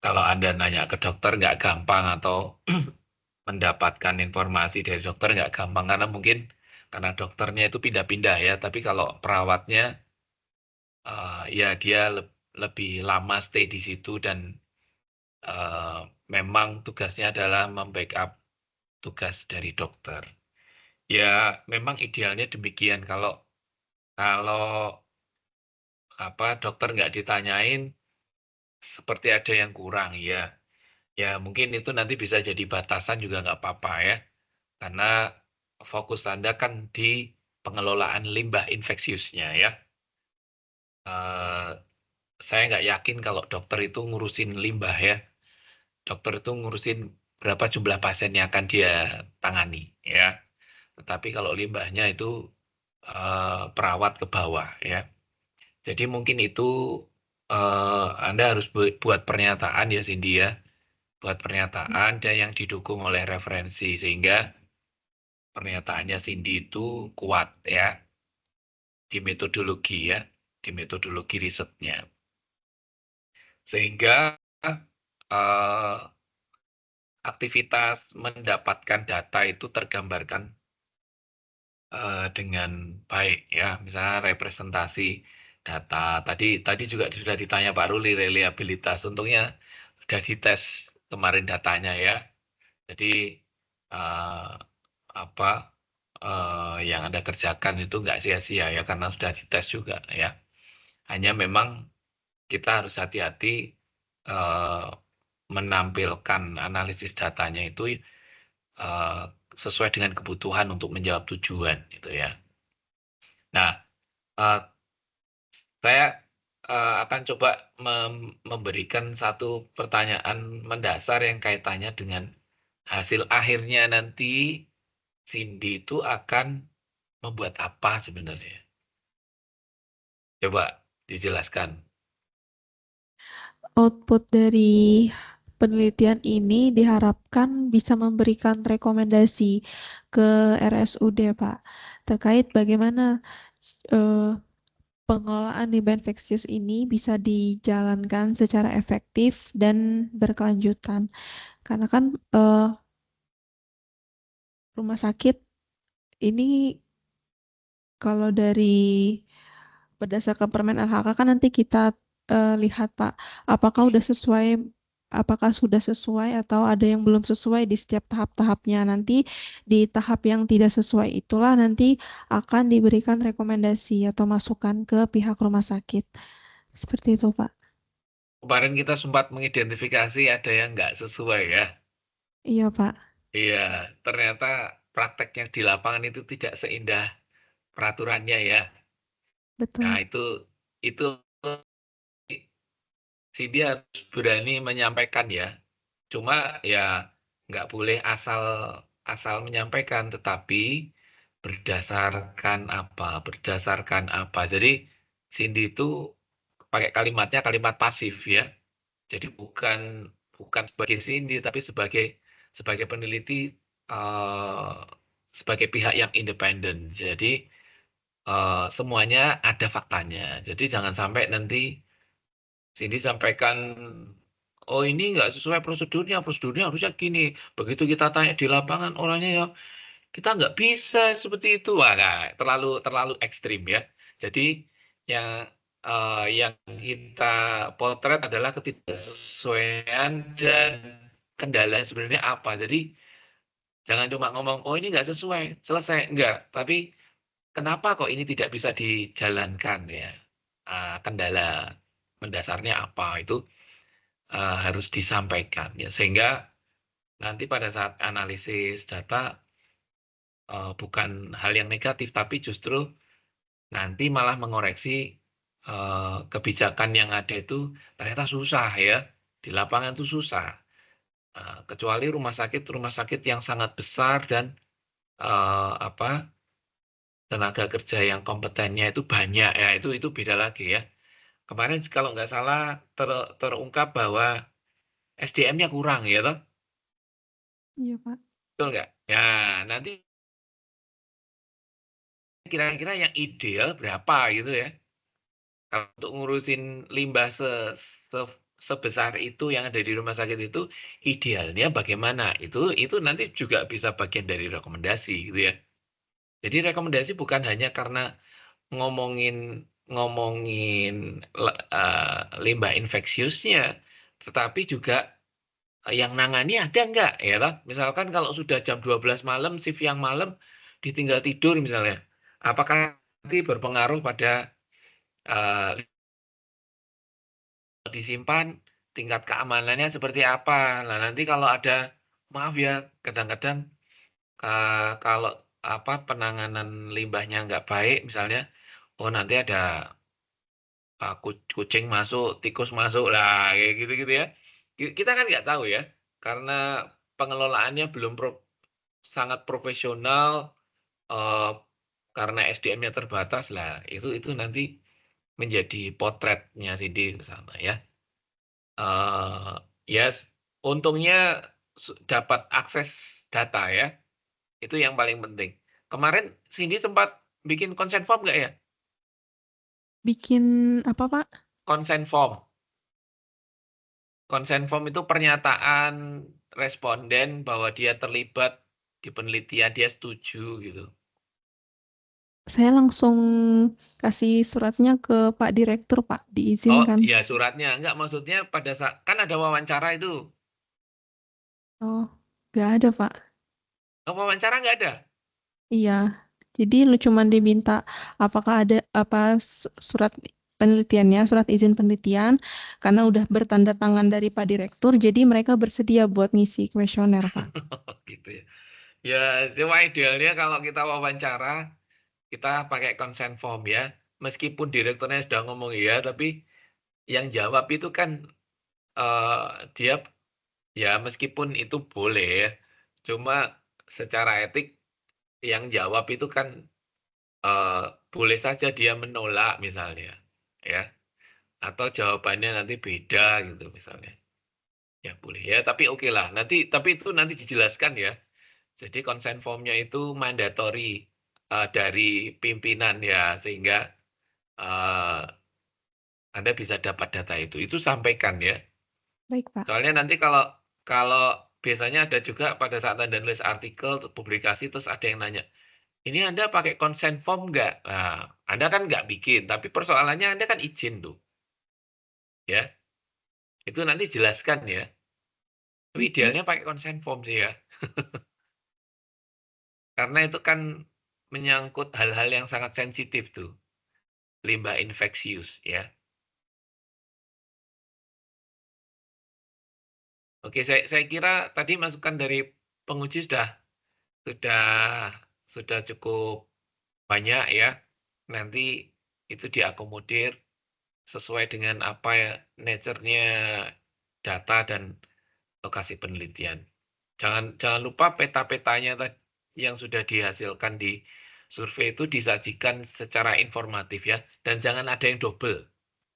S4: kalau Anda nanya ke dokter nggak gampang, atau mendapatkan informasi dari dokter nggak gampang, karena mungkin karena dokternya itu pindah-pindah ya, tapi kalau perawatnya ya dia lebih lama stay di situ, dan memang tugasnya adalah membackup tugas dari dokter. Ya memang idealnya demikian, kalau dokter nggak ditanyain seperti ada yang kurang ya. Ya mungkin itu nanti bisa jadi batasan juga nggak apa-apa ya. Karena fokus Anda kan di pengelolaan limbah infeksiusnya ya. Saya nggak yakin kalau dokter itu ngurusin limbah ya. Dokter itu ngurusin berapa jumlah pasien yang akan dia tangani ya. Tetapi kalau limbahnya itu perawat ke bawah ya. Jadi mungkin itu Anda harus buat pernyataan ya Cindy ya. Buat pernyataan dan yang didukung oleh referensi, sehingga pernyataannya Cindy itu kuat ya di metodologi ya, di metodologi risetnya. Sehingga aktivitas mendapatkan data itu tergambarkan dengan baik ya. Misalnya representasi data. Tadi juga sudah ditanya Pak Ruli, reliabilitas. Untungnya sudah dites kemarin datanya ya. Jadi yang Anda kerjakan itu nggak sia-sia ya, karena sudah dites juga ya. Hanya memang kita harus hati-hati menampilkan analisis datanya itu sesuai dengan kebutuhan untuk menjawab tujuan gitu ya. Nah, saya akan coba memberikan satu pertanyaan mendasar yang kaitannya dengan hasil akhirnya nanti Cindy itu akan membuat apa sebenarnya? Coba dijelaskan.
S2: Output dari penelitian ini diharapkan bisa memberikan rekomendasi ke RSUD, Pak, terkait bagaimana pengelolaan limbah infeksius ini bisa dijalankan secara efektif dan berkelanjutan. Karena kan rumah sakit ini kalau dari berdasarkan Permen LHK kan nanti kita lihat, Pak, apakah sudah sesuai atau ada yang belum sesuai di setiap tahap-tahapnya. Nanti di tahap yang tidak sesuai itulah nanti akan diberikan rekomendasi atau masukan ke pihak rumah sakit. Seperti itu, Pak.
S4: Kemarin kita sempat mengidentifikasi ada yang nggak sesuai ya.
S2: Iya, Pak.
S4: Iya, ternyata prakteknya di lapangan itu tidak seindah peraturannya ya. Nah,
S2: Betul.
S4: itu si dia harus berani menyampaikan ya. Cuma ya nggak boleh asal menyampaikan, tetapi berdasarkan apa? Berdasarkan apa? Jadi Cindy itu pakai kalimatnya kalimat pasif ya. Jadi bukan sebagai Cindy, tapi sebagai peneliti, sebagai pihak yang independen. Jadi semuanya ada faktanya. Jadi jangan sampai nanti Cindy sampaikan, oh ini nggak sesuai prosedurnya harusnya gini. Begitu kita tanya di lapangan orangnya ya kita nggak bisa seperti itu. Wah, nah, terlalu ekstrim ya. Jadi yang kita potret adalah ketidaksesuaian dan kendala sebenarnya apa. Jadi jangan cuma ngomong, oh ini nggak sesuai, selesai. Enggak, tapi kenapa kok ini tidak bisa dijalankan ya? Kendala mendasarnya apa itu harus disampaikan ya, sehingga nanti pada saat analisis data bukan hal yang negatif, tapi justru nanti malah mengoreksi kebijakan yang ada itu ternyata susah ya, di lapangan itu susah. Kecuali rumah sakit yang sangat besar dan tenaga kerja yang kompetennya itu banyak ya, itu beda lagi ya. Kemarin kalau nggak salah terungkap bahwa SDM-nya kurang ya toh,
S2: Iya, Pak.
S4: betul nggak? Ya nanti kira-kira yang ideal berapa gitu ya? Kalau untuk ngurusin limbah sebesar itu yang ada di rumah sakit itu, idealnya bagaimana? Itu nanti juga bisa bagian dari rekomendasi gitu ya. Jadi rekomendasi bukan hanya karena ngomongin limbah infeksiusnya, tetapi juga yang nangani ada enggak ya toh? Misalkan kalau sudah jam 12 malam, shift yang malam ditinggal tidur misalnya, apakah nanti berpengaruh pada disimpan, tingkat keamanannya seperti apa? Nah, nanti kalau ada, maaf ya, kadang-kadang kalau penanganan limbahnya nggak baik misalnya, oh nanti ada kucing masuk, tikus masuk lah, kayak gitu-gitu ya. Kita kan nggak tahu ya, karena pengelolaannya belum sangat profesional, karena SDM-nya terbatas lah. Itu nanti menjadi potretnya Cindy ke sana ya. Yes, untungnya dapat akses data ya. Itu yang paling penting. Kemarin Cindy sempat bikin consent form nggak ya?
S2: Bikin apa, Pak?
S4: Consent form. Consent form itu pernyataan responden bahwa dia terlibat di penelitian, dia setuju gitu.
S2: Saya langsung kasih suratnya ke Pak Direktur, Pak,
S4: Oh,
S2: diizinkan.
S4: ya suratnya. Enggak, maksudnya pada saat, kan ada wawancara itu.
S2: Oh, nggak ada, Pak.
S4: Wawancara nggak ada?
S2: Iya, jadi lu cuman diminta apakah ada surat penelitiannya, surat izin penelitian, karena udah bertanda tangan dari Pak Direktur, jadi mereka bersedia buat ngisi kuesioner, Pak.
S4: Gitu ya. Ya, cuma idealnya kalau kita wawancara, kita pakai consent form ya. Meskipun direkturnya sudah ngomong iya, tapi yang jawab itu kan dia ya meskipun itu boleh ya, cuma secara etik yang jawab itu kan boleh saja dia menolak misalnya, ya, atau jawabannya nanti beda gitu misalnya. Ya boleh ya, tapi oke lah. Tapi itu nanti dijelaskan ya. Jadi consent formnya itu mandatory dari pimpinan ya, sehingga Anda bisa dapat data itu. Itu sampaikan ya.
S2: Baik, Pak.
S4: Soalnya nanti kalau biasanya ada juga pada saat Anda nulis artikel, publikasi, terus ada yang nanya, ini Anda pakai consent form nggak? Nah, Anda kan nggak bikin, tapi persoalannya Anda kan izin tuh. Ya, itu nanti jelaskan ya. Tapi idealnya pakai consent form sih ya. Karena itu kan menyangkut hal-hal yang sangat sensitif tuh. Limbah infeksius ya. Oke, saya kira tadi masukan dari penguji sudah cukup banyak ya. Nanti itu diakomodir sesuai dengan apa ya nature-nya data dan lokasi penelitian. Jangan lupa peta-petanya yang sudah dihasilkan di survei itu disajikan secara informatif ya, dan jangan ada yang double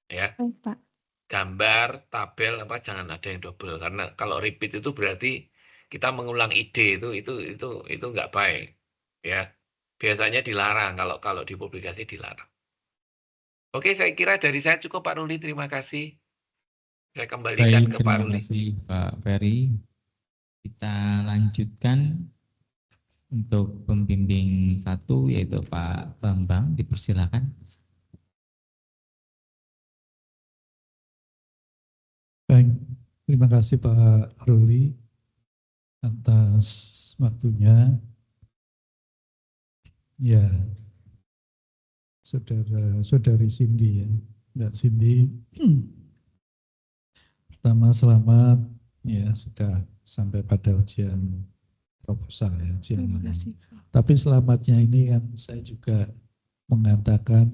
S4: ya.
S2: Baik, Pak.
S4: Gambar, tabel apa jangan ada yang double, karena kalau repeat itu berarti kita mengulang ide itu nggak baik ya. Biasanya dilarang kalau di publikasi dilarang. Oke, saya kira dari saya cukup Pak Ruli, terima kasih. Saya kembalikan ke Pak
S1: Terima
S4: Ruli.
S1: kasih Pak Ferry. Kita lanjutkan untuk pembimbing 1 yaitu Pak Bambang, dipersilakan.
S5: Baik, terima kasih Pak Ruli atas waktunya. Ya, saudari Cindy ya, Mbak Cindy. Pertama selamat ya sudah sampai pada ujian proposal ya, ujian.
S2: Terima kasih.
S5: Tapi selamatnya ini kan saya juga mengatakan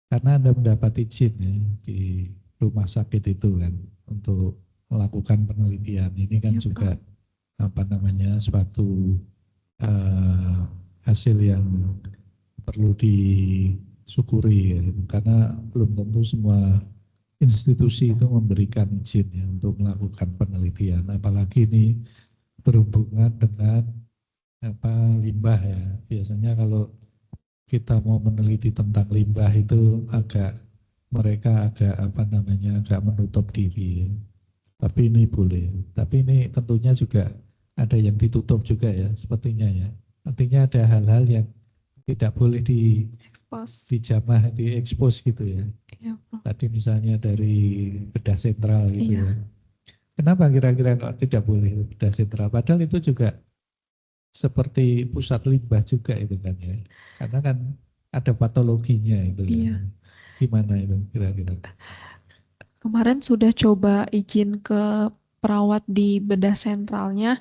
S5: karena Anda mendapat izin ya di rumah sakit itu kan untuk melakukan penelitian ini kan
S2: Ya,
S5: juga apa namanya suatu hasil yang perlu disyukuri ya, karena belum tentu semua institusi itu memberikan izin ya untuk melakukan penelitian, apalagi ini berhubungan dengan limbah ya. Biasanya kalau kita mau meneliti tentang limbah itu mereka agak menutup diri ya. Tapi ini boleh. Tapi ini tentunya juga ada yang ditutup juga ya, sepertinya ya. Artinya ada hal-hal yang tidak boleh dijamah, diekspos gitu ya.
S2: Ya,
S5: Tadi misalnya dari bedah sentral gitu
S2: iya.
S5: ya. Kenapa kira-kira kok tidak boleh bedah sentral? Padahal itu juga seperti pusat limbah juga itu kan ya. Karena kan ada patologinya itu
S2: Iya.
S5: kan. Gimana itu kira-kira?
S2: Kemarin sudah coba izin ke perawat di bedah sentralnya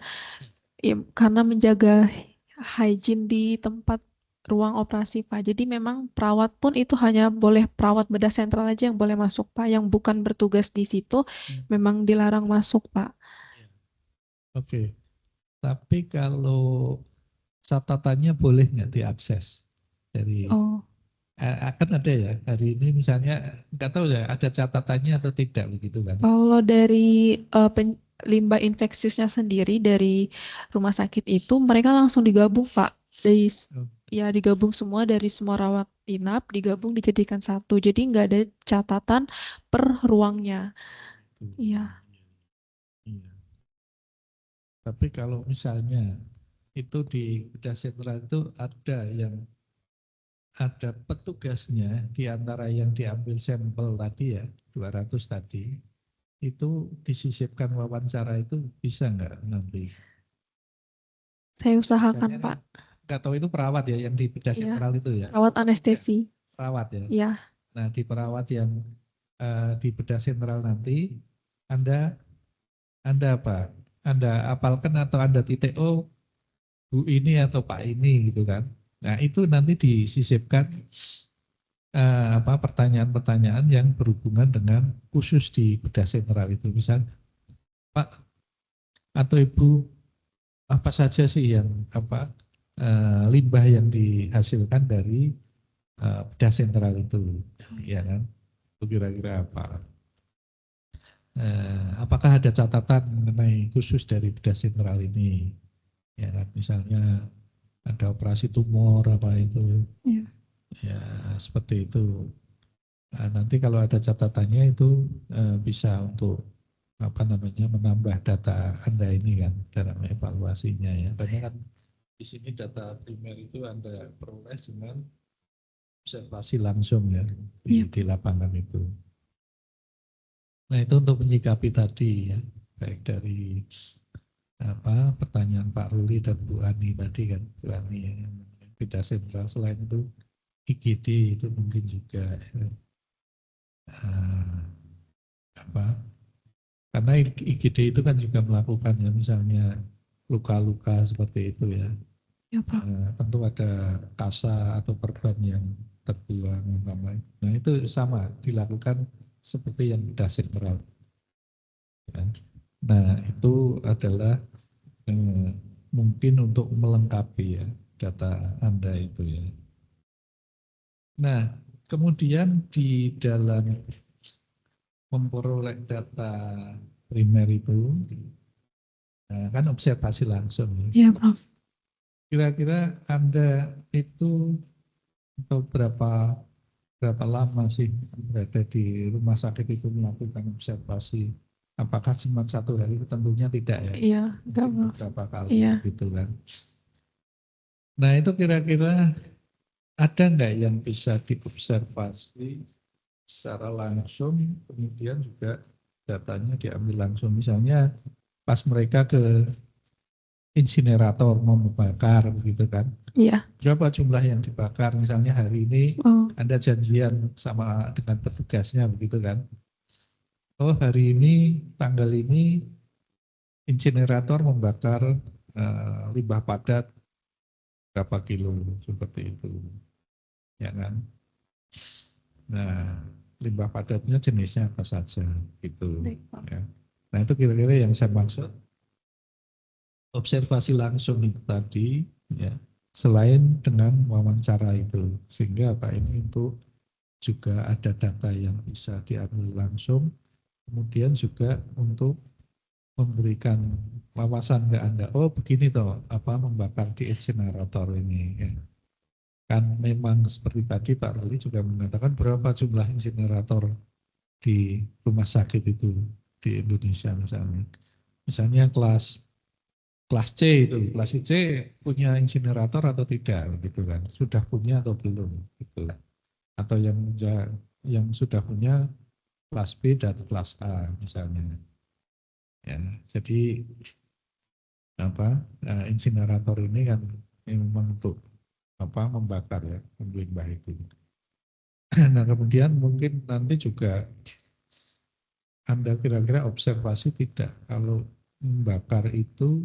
S2: ya, karena menjaga hygiene di tempat ruang operasi Pak. Jadi memang perawat pun itu hanya boleh perawat bedah sentral aja yang boleh masuk Pak. Yang bukan bertugas di situ memang dilarang masuk Pak.
S5: Oke. Tapi kalau catatannya boleh nggak diakses dari akan ada ya hari ini misalnya nggak tahu ya ada catatannya atau tidak begitu kan?
S2: Kalau dari limbah infeksiusnya sendiri dari rumah sakit itu mereka langsung digabung Pak. Ya digabung semua dari semua rawat inap digabung dijadikan satu. Jadi nggak ada catatan per ruangnya. Iya.
S5: Tapi kalau misalnya itu di bedah sentral itu ada petugasnya di antara yang diambil sampel tadi ya 200 tadi itu disisipkan wawancara itu bisa nggak nanti?
S2: Saya usahakan
S5: misalnya,
S2: Pak.
S5: Nggak tahu itu perawat ya yang di bedah sentral itu ya?
S2: Perawat anestesi.
S5: Perawat ya?
S2: Iya.
S5: Nah di perawat yang di bedah sentral nanti Anda apa? Anda apalkan atau Anda titik Bu ini atau Pak ini gitu kan. Nah itu nanti disisipkan pertanyaan-pertanyaan yang berhubungan dengan khusus di bedah sentral itu. Misalnya, Pak atau Ibu, apa saja sih yang limbah yang dihasilkan dari bedah sentral itu, ya kan? Itu kira-kira apa? Apakah ada catatan mengenai khusus dari bedah sentral ini? Ya kan? Misalnya ada operasi tumor apa itu? Ya seperti itu. Nah, nanti kalau ada catatannya itu bisa untuk menambah data Anda ini kan dalam evaluasinya ya. Karena kan di sini data primer itu Anda peroleh dengan observasi langsung ya di lapangan itu. Nah itu untuk menyikapi tadi ya, baik dari pertanyaan Pak Ruli dan Bu Ani tadi kan, Bu Ani yang bedah sentral. Selain itu IGD itu mungkin juga karena IGD itu kan juga melakukan ya misalnya luka-luka seperti itu ya. Tentu ada kasa atau perban yang terbuang. Nah itu sama dilakukan seperti yang bedah sentral. Ya. Nah itu adalah mungkin untuk melengkapi ya data Anda itu ya. Nah kemudian di dalam memperoleh data primer itu, kan observasi langsung.
S2: Iya, Prof.
S5: Kira-kira Anda itu berapa lama sih berada di rumah sakit itu melakukan observasi? Apakah cuma 1 hari? Tentunya tidak ya.
S2: Iya, enggak, Prof.
S5: Beberapa kali gitu kan. Nah itu kira-kira ada nggak yang bisa diobservasi secara langsung, kemudian juga datanya diambil langsung. Misalnya pas mereka ke insinerator mau membakar begitu kan.
S2: Iya.
S5: Berapa jumlah yang dibakar, misalnya hari ini Anda janjian sama dengan petugasnya begitu kan. Oh hari ini, tanggal ini insinerator membakar limbah padat berapa kilo, seperti itu. Ya kan. Nah, limbah padatnya jenisnya apa saja gitu. Ya. Nah itu kira-kira yang saya maksud observasi langsung itu tadi ya, selain dengan wawancara itu, sehingga ini untuk juga ada data yang bisa diambil langsung, kemudian juga untuk memberikan wawasan ke Anda, oh begini toh membakar di insinerator ini ya. Kan memang seperti tadi Pak Ruli juga mengatakan berapa jumlah insinerator di rumah sakit itu di Indonesia misalnya kelas C itu, kelas C punya insinerator atau tidak gitu kan, sudah punya atau belum gitu, atau yang sudah punya kelas B dan kelas A misalnya ya. Jadi insinerator ini kan memang untuk membakar ya limbah itu. Nah kemudian mungkin nanti juga Anda kira-kira observasi tidak kalau membakar itu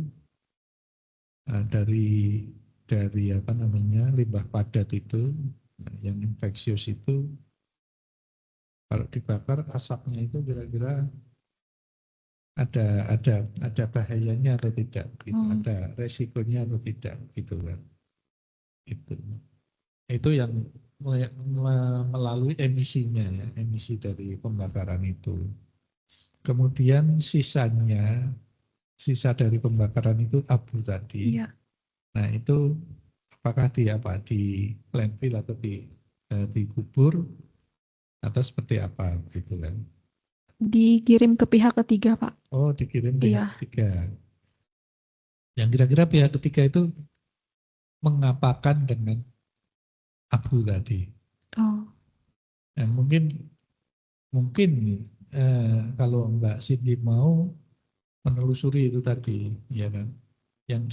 S5: dari limbah padat itu yang infeksius itu, kalau dibakar asapnya itu kira-kira ada bahayanya atau tidak gitu, ada resikonya atau tidak gitu kan. Itu yang melalui emisinya ya, emisi dari pembakaran itu. Kemudian sisa dari pembakaran itu abu tadi. Iya. Nah itu apakah di landfill atau dikubur atau seperti apa gitu kan?
S2: Dikirim ke pihak ketiga, Pak.
S5: Oh, dikirim pihak ketiga. Yang kira-kira pihak ketiga itu mengapakan dengan abu tadi?
S2: Oh.
S5: Nah, mungkin kalau Mbak Cindy mau menelusuri itu tadi, ya kan? Yang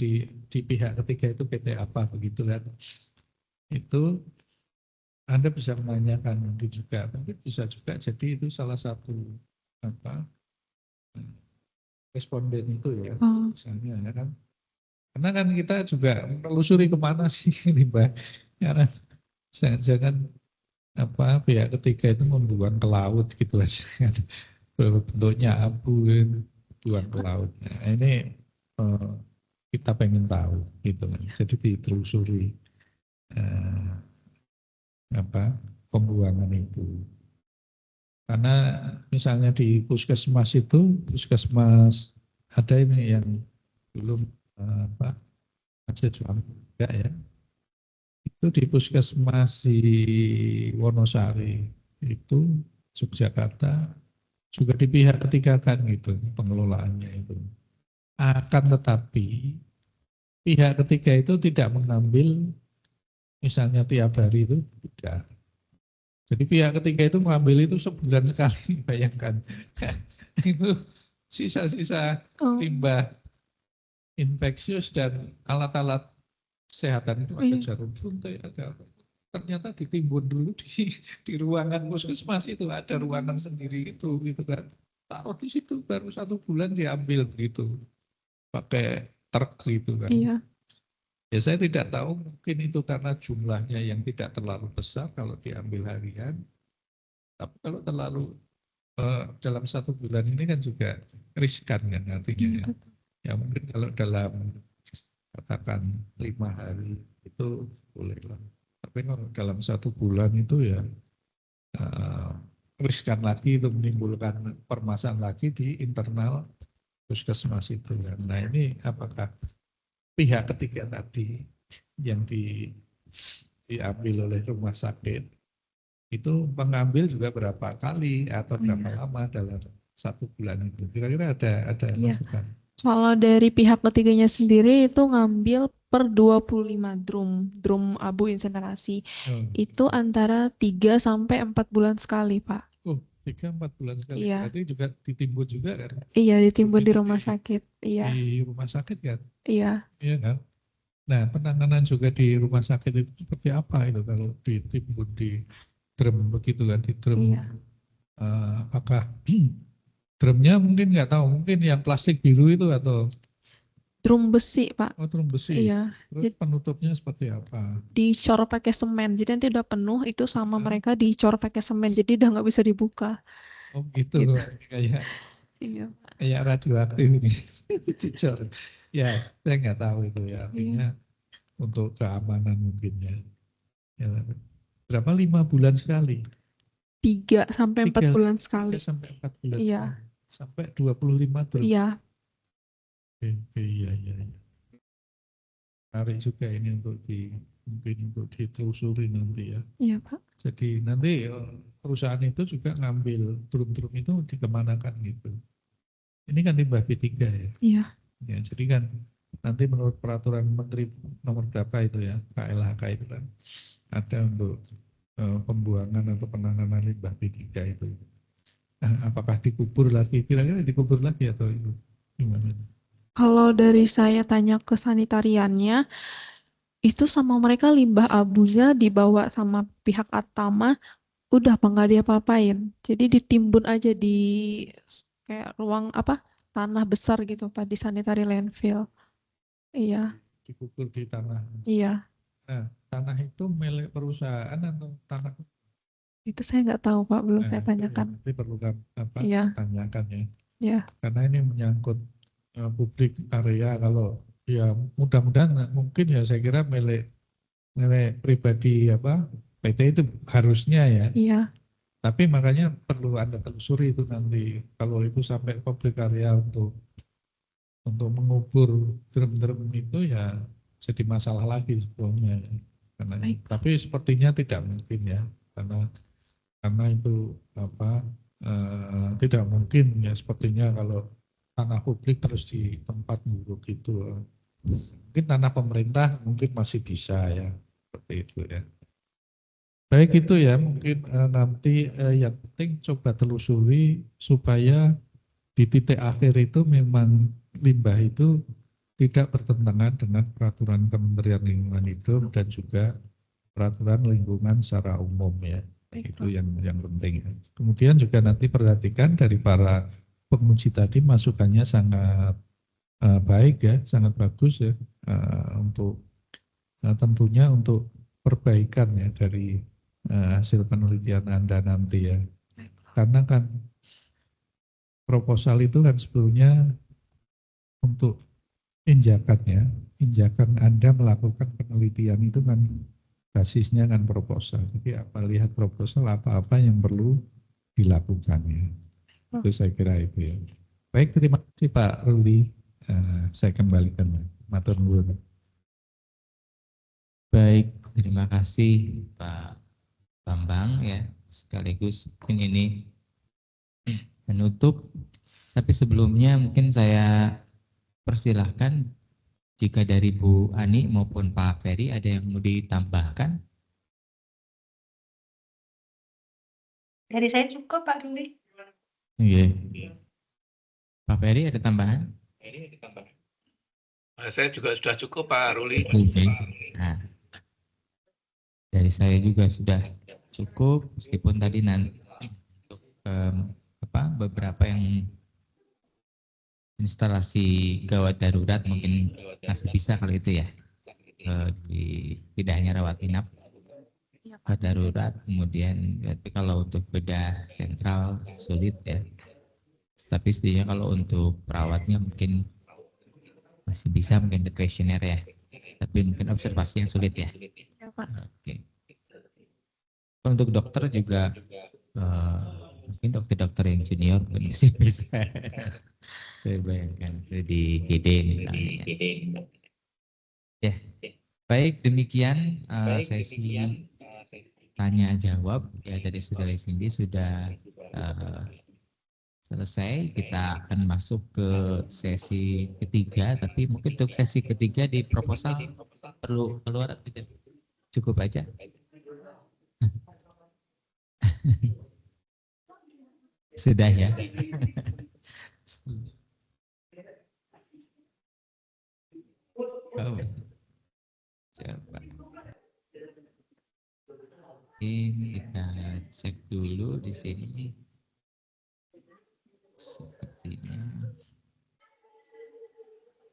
S5: di pihak ketiga itu PT apa begitu kan? Itu Anda bisa menanyakan itu juga, mungkin bisa juga jadi itu salah satu responden itu ya, misalnya ya kan? Karena kan kita juga menelusuri kemana sih limbah, karena jangan-jangan pihak ketiga itu membuang ke laut gitu aja kan. Bentuknya abu kan, buang ke laut. Nah, ini kita pengen tahu gitu kan. Jadi ditelusuri pembuangan itu. Karena misalnya di puskesmas itu, puskesmas ada ini yang belum ada suami juga ya. Itu di puskesmas di Wonosari itu Yogyakarta juga di pihak ketiga kan gitu pengelolaannya itu. Akan tetapi pihak ketiga itu tidak mengambil misalnya tiap hari itu tidak. Jadi pihak ketiga itu mengambil itu sebulan sekali, bayangkan. Itu sisa-sisa limbah infeksius dan alat-alat kesehatan itu ada jarum suntik, ada apa. Ternyata ditimbun dulu di ruangan puskesmas itu ada ruangan sendiri itu gitu kan. Taruh di situ baru 1 bulan diambil begitu. Pakai truk gitu kan.
S2: Iya.
S5: Ya saya tidak tahu mungkin itu karena jumlahnya yang tidak terlalu besar kalau diambil harian. Tapi kalau terlalu dalam 1 bulan ini kan juga riskan kan artinya. Ya mungkin kalau dalam katakan 5 hari itu boleh lah. Tapi kalau dalam 1 bulan itu ya riskan lagi itu menimbulkan permasalahan lagi di internal puskesmas itu. Nah ini apakah pihak ketiga tadi yang diambil oleh rumah sakit itu mengambil juga berapa kali atau berapa lama dalam 1 bulan itu? Kira-kira ada masukan?
S2: Kalau dari pihak ketiganya sendiri itu ngambil per 25 drum abu insinerasi. Itu antara 3 sampai 4 bulan sekali, Pak.
S5: 3-4 bulan sekali.
S2: Iya.
S5: Berarti juga ditimbun juga kan?
S2: Iya, ditimbun di rumah sakit. Iya.
S5: Di rumah sakit kan?
S2: Iya.
S5: Iya kan? Nah, penanganan juga di rumah sakit itu seperti apa itu kalau ditimbun di drum begitu kan? Di drum, apakah drumnya mungkin nggak tahu, mungkin yang plastik biru itu atau
S2: Drum besi, Pak.
S5: Oh, drum besi.
S2: Iya.
S5: Terus penutupnya seperti apa?
S2: Dicor pakai semen. Jadi nanti udah penuh itu sama mereka dicor pakai semen. Jadi udah nggak bisa dibuka.
S5: Oh gitu. Kayak kayak radioaktif ini. Dicor. Ya, saya nggak tahu itu ya. Artinya untuk keamanan mungkin ya. Berapa 5 bulan sekali?
S2: 3 sampai 4 bulan sekali.
S5: 3 sampai 4 bulan
S2: Iya.
S5: Sampai 25 drum.
S2: Iya.
S5: Iya. Menarik juga ini mungkin untuk ditelusuri nanti ya.
S2: Iya Pak.
S5: Jadi nanti perusahaan itu juga ngambil drum-drum itu dikemanakan gitu. Ini kan limbah B3 ya.
S2: Iya.
S5: Ya, jadi kan nanti menurut peraturan Menteri nomor berapa itu ya, KLHK itu kan ada untuk pembuangan atau penanganan limbah B3 itu. Apakah dikubur lagi? Kira-kira dikubur lagi atau itu gimana?
S2: Kalau dari saya tanya ke sanitariannya, itu sama mereka limbah abunya dibawa sama pihak Atama, udah apa nggak diapa-apain. Jadi ditimbun aja di kayak ruang tanah besar gitu Pak, di sanitary landfill. Iya.
S5: Dikubur di tanah.
S2: Iya.
S5: Nah, tanah itu milik perusahaan atau tanah?
S2: Itu saya nggak tahu Pak, belum saya tanyakan.
S5: Nanti perlu tanyakan ya.
S2: Iya.
S5: Karena ini menyangkut publik area, kalau ya mudah-mudahan mungkin ya saya kira milik pribadi PT itu harusnya ya.
S2: Iya.
S5: Tapi makanya perlu Anda telusuri itu nanti kalau itu sampai publik area untuk mengubur drum-drum itu ya jadi masalah lagi sebelumnya. Tapi sepertinya tidak mungkin ya karena itu tidak mungkin ya sepertinya kalau tanah publik terus di tempat buruk itu. Mungkin tanah pemerintah mungkin masih bisa ya seperti itu ya. Baik itu ya mungkin nanti yang penting coba telusuri supaya di titik akhir itu memang limbah itu tidak bertentangan dengan peraturan Kementerian Lingkungan Hidup dan juga peraturan lingkungan secara umum ya. Itu yang penting. Kemudian juga nanti perhatikan dari para penguji tadi masukannya sangat baik ya, sangat bagus ya untuk tentunya untuk perbaikan ya dari hasil penelitian Anda nanti ya. Karena kan proposal itu kan sebetulnya untuk injakan ya, injakan Anda melakukan penelitian itu kan basisnya kan proposal. Jadi apa lihat proposal apa-apa yang perlu dilakukan ya. Itu saya kira itu ya. Baik, terima kasih Pak Ruli. Saya kembalikan matur nuwun.
S1: Baik, terima kasih Pak Bambang ya. Sekaligus mungkin ini menutup. Tapi sebelumnya mungkin saya persilahkan jika dari Bu Ani maupun Pak Ferry ada yang mau ditambahkan.
S3: Dari saya cukup Pak Ruli.
S1: Iya. Pak Ferry ada tambahan?
S4: Saya juga sudah cukup Pak Ruli.
S1: Oke. Nah, dari saya juga sudah cukup, meskipun tadi nanti untuk beberapa yang instalasi gawat darurat mungkin masih bisa kalau itu ya, tidak hanya rawat inap, gawat darurat, kemudian berarti kalau untuk bedah sentral sulit ya, tapi setidaknya kalau untuk perawatnya mungkin masih bisa, mungkin ke kuesioner ya, tapi mungkin observasi yang sulit ya.
S2: Ya, Pak.
S1: Oke. Untuk dokter juga mungkin dokter-dokter yang junior mungkin masih bisa. Saya bayangkan di GD misalnya. Ya, baik demikian sesi tanya jawab ya dari saudara Cindy sudah selesai. Kita akan masuk ke sesi ketiga, tapi mungkin untuk sesi ketiga di proposal perlu keluar atau tidak? Cukup aja. Sudah ya. Oh, coba. Ini kita cek dulu di sini. Sepertinya.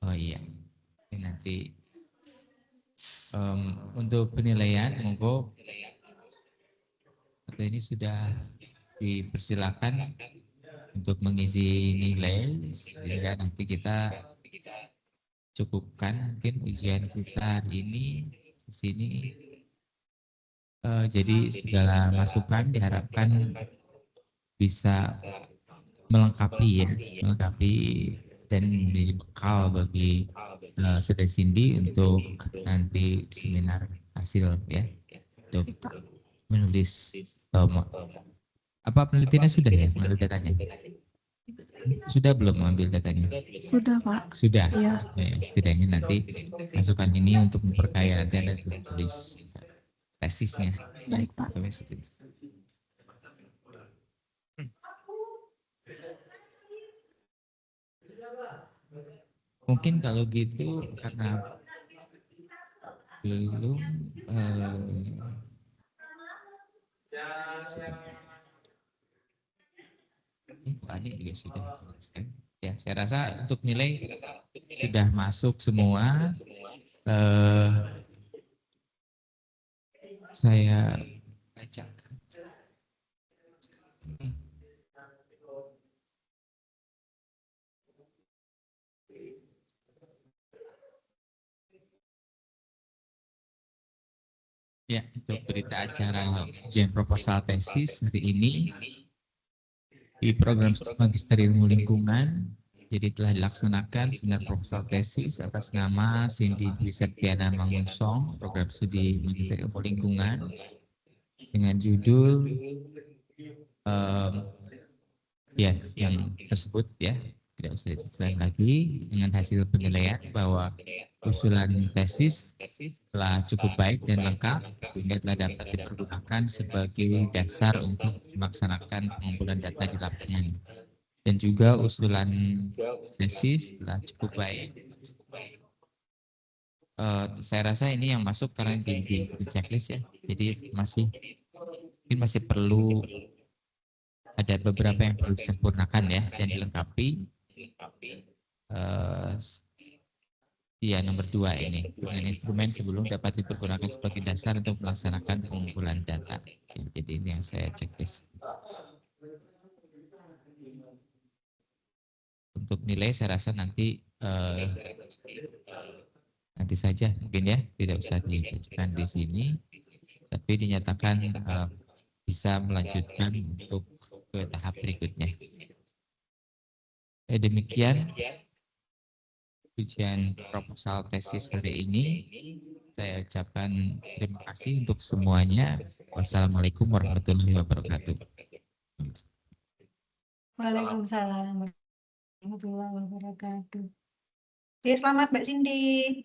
S1: Oh iya. Ini nanti untuk penilaian, monggo. Atau ini sudah dipersilakan untuk mengisi nilai sehingga nanti kita cukupkan mungkin ujian kita hari ini di sini. Jadi segala masukan diharapkan bisa melengkapi ya, melengkapi dan menjadi bekal bagi saudara Cindy untuk nanti seminar hasil ya, untuk menulis apa penelitiannya sudah ya, mengambil datanya? Sudah belum mengambil datanya?
S2: Sudah, Pak.
S1: Sudah.
S2: Iya.
S1: Ya, setidaknya nanti masukan ini untuk memperkaya nanti Anda tulis tesisnya.
S2: Baik, Pak.
S1: Mungkin kalau gitu karena belum ini juga sudah selesai. Ya, saya rasa untuk nilai sudah masuk semua. Saya bacakan. Ya, untuk berita acara ujian proposal tesis hari ini di program Magister Ilmu Lingkungan, jadi telah dilaksanakan seminar proposal tesis atas nama Cindy Dwi Septiana Mangunsong, program studi Magister Ilmu Lingkungan dengan judul ya yang tersebut ya, tidak usah dituliskan lagi, dengan hasil penilaian bahwa usulan tesis telah cukup baik dan lengkap sehingga telah dapat dipergunakan sebagai dasar untuk melaksanakan pengumpulan data di lapangan, dan juga usulan tesis telah cukup baik. Saya rasa ini yang masuk karena di checklist ya, jadi masih perlu ada beberapa yang perlu disempurnakan ya dan dilengkapi. Iya, nomor 2 ini. Dengan instrumen sebelum dapat dipergunakan sebagai dasar untuk melaksanakan pengumpulan data. Ya, jadi ini yang saya checklist. Untuk nilai saya rasa nanti saja mungkin ya, tidak usah dibacakan di sini, tapi dinyatakan bisa melanjutkan untuk ke tahap berikutnya. Demikian ujian proposal tesis hari ini. Saya ucapkan terima kasih untuk semuanya. Wassalamualaikum warahmatullahi wabarakatuh.
S3: Waalaikumsalam warahmatullahi wabarakatuh. Oke, selamat Mbak Cindy.